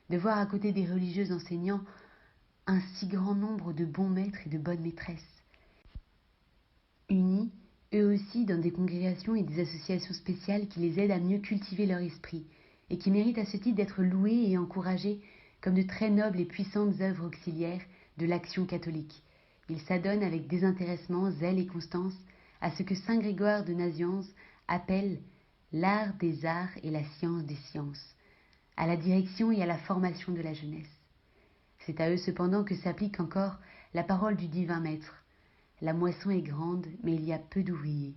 A: de voir à côté des religieux enseignants un si grand nombre de bons maîtres et de bonnes maîtresses, unis eux aussi dans des congrégations et des associations spéciales qui les aident à mieux cultiver leur esprit, et qui méritent à ce titre d'être loués et encouragés comme de très nobles et puissantes œuvres auxiliaires de l'action catholique. Ils s'adonnent avec désintéressement, zèle et constance à ce que saint Grégoire de Nazianze appelle l'art des arts et la science des sciences, à la direction et à la formation de la jeunesse. C'est à eux cependant que s'applique encore la parole du divin maître: la moisson est grande, mais il y a peu d'ouvriers.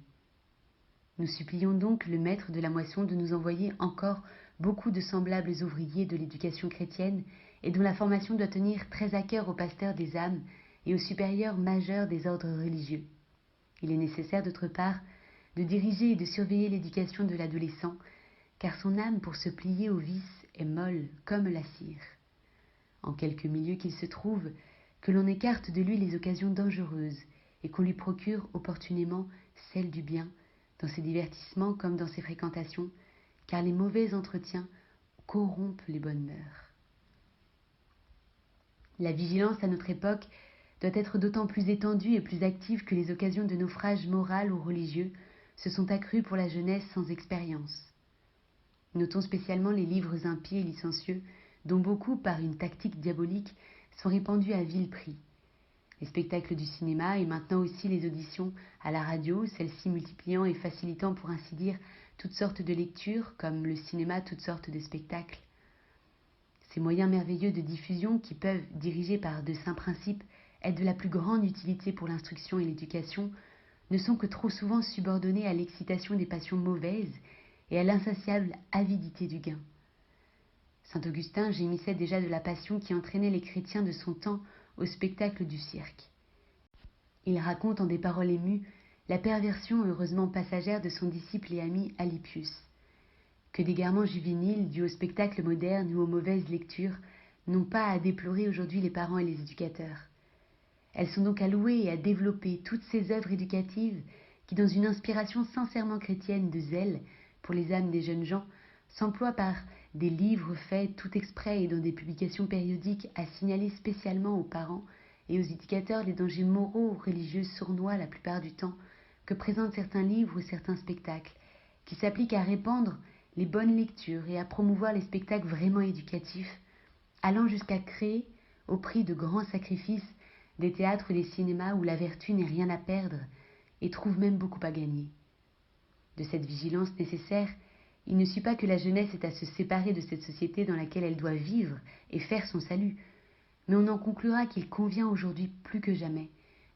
A: Nous supplions donc le maître de la moisson de nous envoyer encore beaucoup de semblables ouvriers de l'éducation chrétienne, et dont la formation doit tenir très à cœur aux pasteurs des âmes et aux supérieurs majeurs des ordres religieux. Il est nécessaire d'autre part de diriger et de surveiller l'éducation de l'adolescent, car son âme pour se plier au vice est molle comme la cire. En quelque milieu qu'il se trouve, que l'on écarte de lui les occasions dangereuses et qu'on lui procure opportunément celle du bien, dans ses divertissements comme dans ses fréquentations, car les mauvais entretiens corrompent les bonnes mœurs. La vigilance à notre époque doit être d'autant plus étendue et plus active que les occasions de naufrage moral ou religieux se sont accrues pour la jeunesse sans expérience. Notons spécialement les livres impies et licencieux, dont beaucoup, par une tactique diabolique, sont répandus à vil prix. Les spectacles du cinéma et maintenant aussi les auditions à la radio, celles-ci multipliant et facilitant pour ainsi dire toutes sortes de lectures, comme le cinéma toutes sortes de spectacles. Ces moyens merveilleux de diffusion qui peuvent, dirigés par de saints principes, être de la plus grande utilité pour l'instruction et l'éducation, ne sont que trop souvent subordonnés à l'excitation des passions mauvaises et à l'insatiable avidité du gain. Saint Augustin gémissait déjà de la passion qui entraînait les chrétiens de son temps au spectacle du cirque. Il raconte en des paroles émues la perversion heureusement passagère de son disciple et ami Alypius. Que d'égarements juvéniles dus au spectacle moderne ou aux mauvaises lectures n'ont pas à déplorer aujourd'hui les parents et les éducateurs. Elles sont donc à louer et à développer toutes ces œuvres éducatives qui, dans une inspiration sincèrement chrétienne de zèle pour les âmes des jeunes gens, s'emploient par des livres faits tout exprès et dans des publications périodiques à signaler spécialement aux parents et aux éducateurs les dangers moraux ou religieux sournois la plupart du temps que présentent certains livres ou certains spectacles, qui s'appliquent à répandre les bonnes lectures et à promouvoir les spectacles vraiment éducatifs, allant jusqu'à créer, au prix de grands sacrifices, des théâtres ou des cinémas où la vertu n'est rien à perdre et trouve même beaucoup à gagner. De cette vigilance nécessaire, il ne suit pas que la jeunesse est à se séparer de cette société dans laquelle elle doit vivre et faire son salut, mais on en conclura qu'il convient aujourd'hui plus que jamais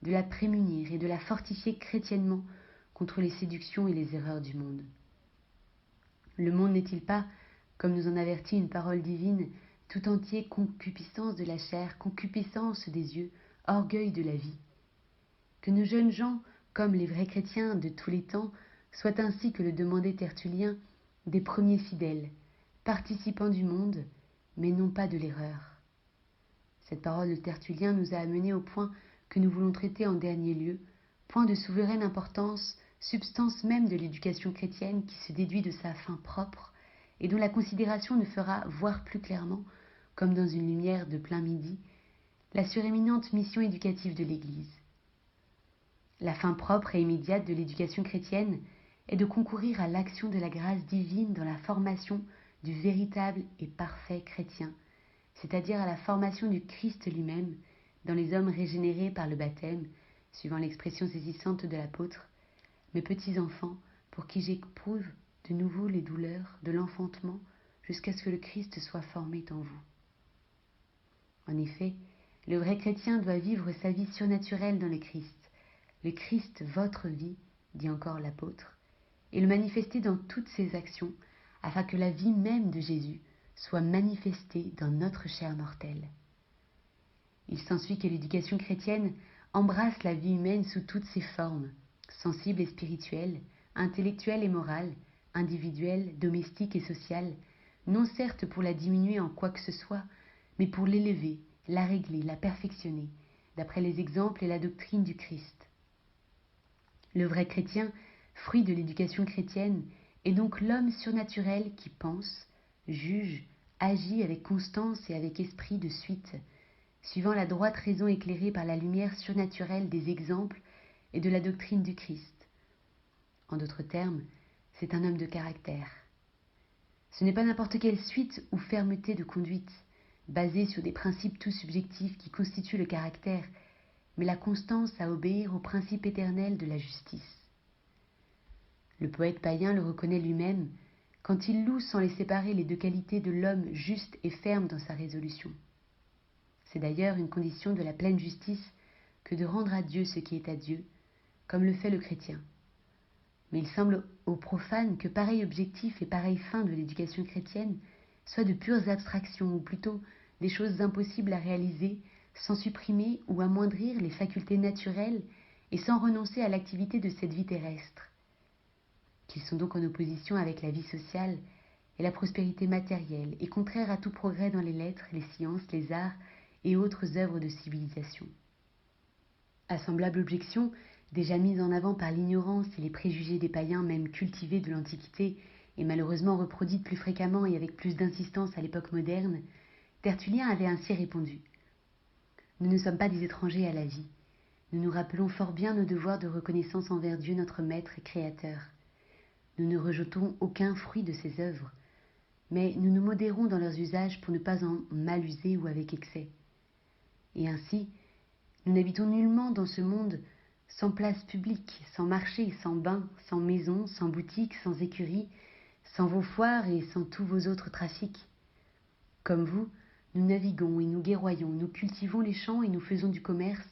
A: de la prémunir et de la fortifier chrétiennement contre les séductions et les erreurs du monde. Le monde n'est-il pas, comme nous en avertit une parole divine, tout entier concupiscence de la chair, concupiscence des yeux, orgueil de la vie? Que nos jeunes gens, comme les vrais chrétiens de tous les temps, soient ainsi que le demandait Tertullien, des premiers fidèles, participants du monde, mais non pas de l'erreur. Cette parole de Tertullien nous a amenés au point que nous voulons traiter en dernier lieu, point de souveraine importance, substance même de l'éducation chrétienne qui se déduit de sa fin propre et dont la considération ne fera voir plus clairement, comme dans une lumière de plein midi, la suréminente mission éducative de l'Église. La fin propre et immédiate de l'éducation chrétienne est de concourir à l'action de la grâce divine dans la formation du véritable et parfait chrétien, c'est-à-dire à la formation du Christ lui-même dans les hommes régénérés par le baptême, suivant l'expression saisissante de l'apôtre, mes petits enfants, pour qui j'éprouve de nouveau les douleurs de l'enfantement jusqu'à ce que le Christ soit formé en vous. En effet, le vrai chrétien doit vivre sa vie surnaturelle dans le Christ votre vie, dit encore l'apôtre, et le manifester dans toutes ses actions, afin que la vie même de Jésus soit manifestée dans notre chair mortelle. Il s'ensuit que l'éducation chrétienne embrasse la vie humaine sous toutes ses formes, sensibles et spirituelles, intellectuelles et morales, individuelles, domestiques et sociales, non certes pour la diminuer en quoi que ce soit, mais pour l'élever, la régler, la perfectionner, d'après les exemples et la doctrine du Christ. Le vrai chrétien, fruit de l'éducation chrétienne, est donc l'homme surnaturel qui pense, juge, agit avec constance et avec esprit de suite, suivant la droite raison éclairée par la lumière surnaturelle des exemples et de la doctrine du Christ. En d'autres termes, c'est un homme de caractère. Ce n'est pas n'importe quelle suite ou fermeté de conduite, basée sur des principes tout subjectifs qui constituent le caractère, mais la constance à obéir aux principes éternels de la justice. Le poète païen le reconnaît lui-même quand il loue sans les séparer les deux qualités de l'homme juste et ferme dans sa résolution. C'est d'ailleurs une condition de la pleine justice que de rendre à Dieu ce qui est à Dieu, comme le fait le chrétien. Mais il semble aux profanes que pareil objectif et pareille fin de l'éducation chrétienne soient de pures abstractions, ou plutôt des choses impossibles à réaliser sans supprimer ou amoindrir les facultés naturelles et sans renoncer à l'activité de cette vie terrestre, qu'ils sont donc en opposition avec la vie sociale et la prospérité matérielle et contraires à tout progrès dans les lettres, les sciences, les arts et autres œuvres de civilisation. À semblable objection, déjà mise en avant par l'ignorance et les préjugés des païens même cultivés de l'Antiquité, et malheureusement reproduite plus fréquemment et avec plus d'insistance à l'époque moderne, Tertullien avait ainsi répondu. Nous ne sommes pas des étrangers à la vie. Nous nous rappelons fort bien nos devoirs de reconnaissance envers Dieu notre Maître et Créateur. Nous ne rejetons aucun fruit de ses œuvres, mais nous nous modérons dans leurs usages pour ne pas en mal user ou avec excès. Et ainsi, nous n'habitons nullement dans ce monde sans place publique, sans marché, sans bain, sans maison, sans boutique, sans écurie, sans vos foires et sans tous vos autres trafics. Comme vous, nous naviguons et nous guerroyons, nous cultivons les champs et nous faisons du commerce,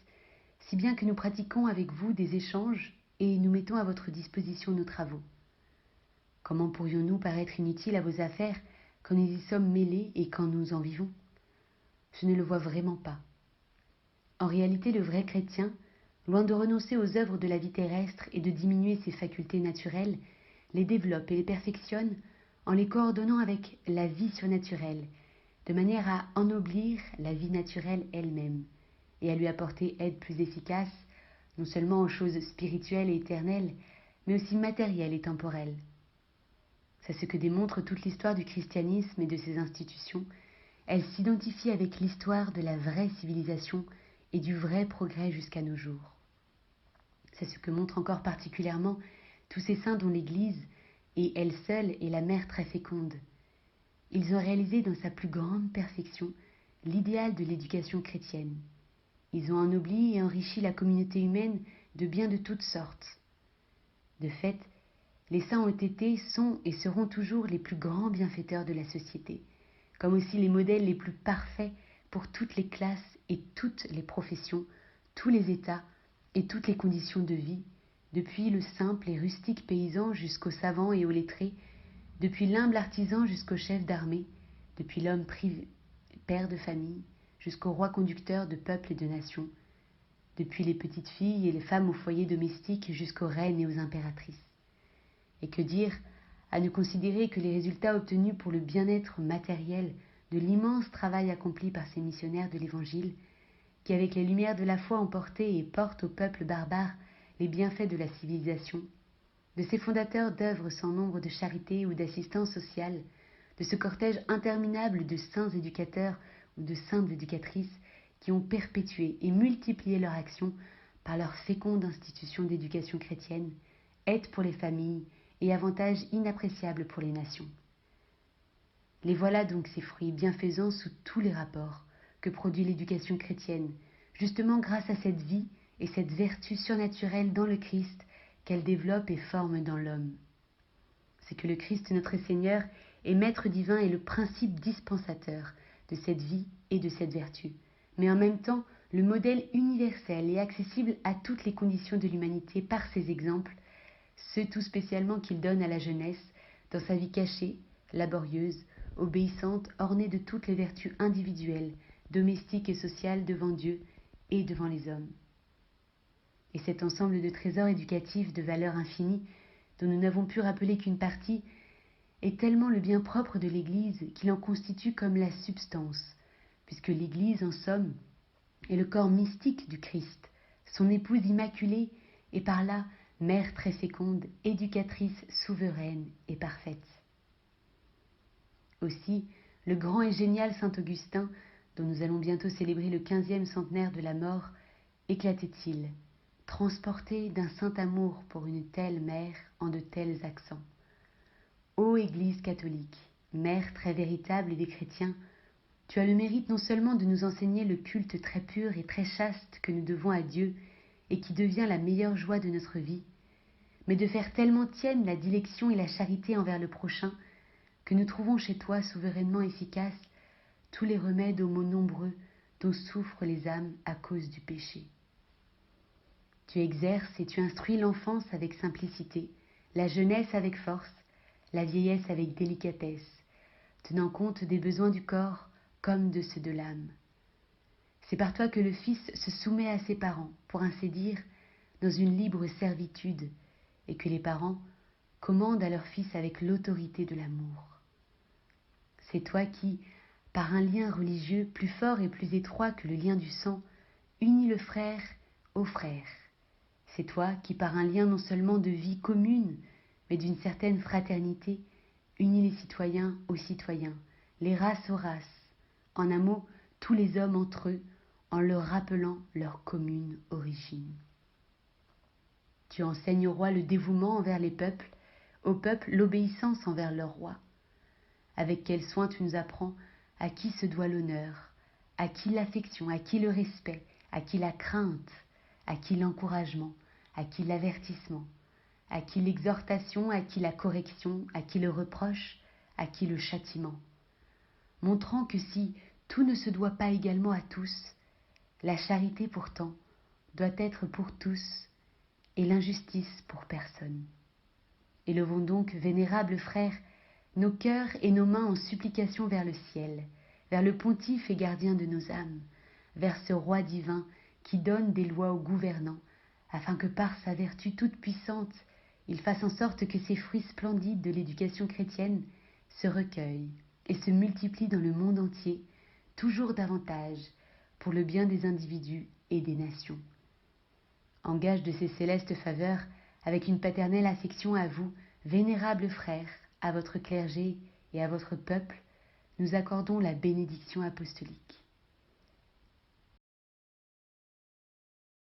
A: si bien que nous pratiquons avec vous des échanges et nous mettons à votre disposition nos travaux. Comment pourrions-nous paraître inutiles à vos affaires quand nous y sommes mêlés et quand nous en vivons? Je ne le vois vraiment pas. En réalité, le vrai chrétien, loin de renoncer aux œuvres de la vie terrestre et de diminuer ses facultés naturelles, les développe et les perfectionne en les coordonnant avec la vie surnaturelle, de manière à ennoblir la vie naturelle elle-même et à lui apporter aide plus efficace, non seulement aux choses spirituelles et éternelles, mais aussi matérielles et temporelles. C'est ce que démontre toute l'histoire du christianisme et de ses institutions. Elle s'identifie avec l'histoire de la vraie civilisation et du vrai progrès jusqu'à nos jours. C'est ce que montrent encore particulièrement tous ces saints dont l'Église, et elle seule, est la mère très féconde. Ils ont réalisé dans sa plus grande perfection l'idéal de l'éducation chrétienne. Ils ont ennobli et enrichi la communauté humaine de biens de toutes sortes. De fait, les saints ont été, sont et seront toujours les plus grands bienfaiteurs de la société, comme aussi les modèles les plus parfaits pour toutes les classes et toutes les professions, tous les états et toutes les conditions de vie, depuis le simple et rustique paysan jusqu'au savant et au lettré, depuis l'humble artisan jusqu'au chef d'armée, depuis l'homme père de famille jusqu'au roi conducteur de peuples et de nations, depuis les petites filles et les femmes au foyer domestique jusqu'aux reines et aux impératrices. Et que dire à ne considérer que les résultats obtenus pour le bien-être matériel de l'immense travail accompli par ces missionnaires de l'Évangile, qui avec les lumières de la foi ont porté et portent au peuple barbare les bienfaits de la civilisation, de ces fondateurs d'œuvres sans nombre de charité ou d'assistance sociale, de ce cortège interminable de saints éducateurs ou de saintes éducatrices qui ont perpétué et multiplié leur action par leur féconde institution d'éducation chrétienne, aide pour les familles et avantages inappréciables pour les nations. Les voilà donc ces fruits bienfaisants sous tous les rapports que produit l'éducation chrétienne, justement grâce à cette vie et cette vertu surnaturelle dans le Christ qu'elle développe et forme dans l'homme. C'est que le Christ notre Seigneur est Maître divin et le principe dispensateur de cette vie et de cette vertu, mais en même temps le modèle universel et accessible à toutes les conditions de l'humanité par ses exemples, ceux tout spécialement qu'il donne à la jeunesse dans sa vie cachée, laborieuse, obéissante, ornée de toutes les vertus individuelles, domestiques et sociales devant Dieu et devant les hommes. Et cet ensemble de trésors éducatifs de valeur infinie, dont nous n'avons pu rappeler qu'une partie, est tellement le bien propre de l'Église qu'il en constitue comme la substance, puisque l'Église, en somme, est le corps mystique du Christ, son épouse immaculée, et par là, mère très féconde, éducatrice souveraine et parfaite. Aussi, le grand et génial saint Augustin, dont nous allons bientôt célébrer le 15e centenaire de la mort, éclatait-il, transporté d'un saint amour pour une telle mère en de tels accents. Ô Église catholique, mère très véritable des chrétiens, tu as le mérite non seulement de nous enseigner le culte très pur et très chaste que nous devons à Dieu et qui devient la meilleure joie de notre vie, mais de faire tellement tienne la dilection et la charité envers le prochain que nous trouvons chez toi souverainement efficaces tous les remèdes aux maux nombreux dont souffrent les âmes à cause du péché. Tu exerces et tu instruis l'enfance avec simplicité, la jeunesse avec force, la vieillesse avec délicatesse, tenant compte des besoins du corps comme de ceux de l'âme. C'est par toi que le Fils se soumet à ses parents, pour ainsi dire, dans une libre servitude, et que les parents commandent à leur Fils avec l'autorité de l'amour. C'est toi qui, par un lien religieux plus fort et plus étroit que le lien du sang, unis le frère ô frère, c'est toi qui, par un lien non seulement de vie commune, mais d'une certaine fraternité, unis les citoyens aux citoyens, les races aux races, en un mot, tous les hommes entre eux, en leur rappelant leur commune origine. Tu enseignes au roi le dévouement envers les peuples, au peuple l'obéissance envers leur roi. Avec quel soin tu nous apprends à qui se doit l'honneur, à qui l'affection, à qui le respect, à qui la crainte, à qui l'encouragement, à qui l'avertissement, à qui l'exhortation, à qui la correction, à qui le reproche, à qui le châtiment. Montrant que si tout ne se doit pas également à tous, la charité pourtant doit être pour tous et l'injustice pour personne. Élevons donc, vénérables frères, nos cœurs et nos mains en supplication vers le ciel, vers le pontife et gardien de nos âmes, vers ce roi divin qui donne des lois aux gouvernants, afin que par sa vertu toute puissante, il fasse en sorte que ces fruits splendides de l'éducation chrétienne se recueillent et se multiplient dans le monde entier, toujours davantage, pour le bien des individus et des nations. En gage de ces célestes faveurs, avec une paternelle affection à vous, vénérables frères, à votre clergé et à votre peuple, nous accordons la bénédiction apostolique.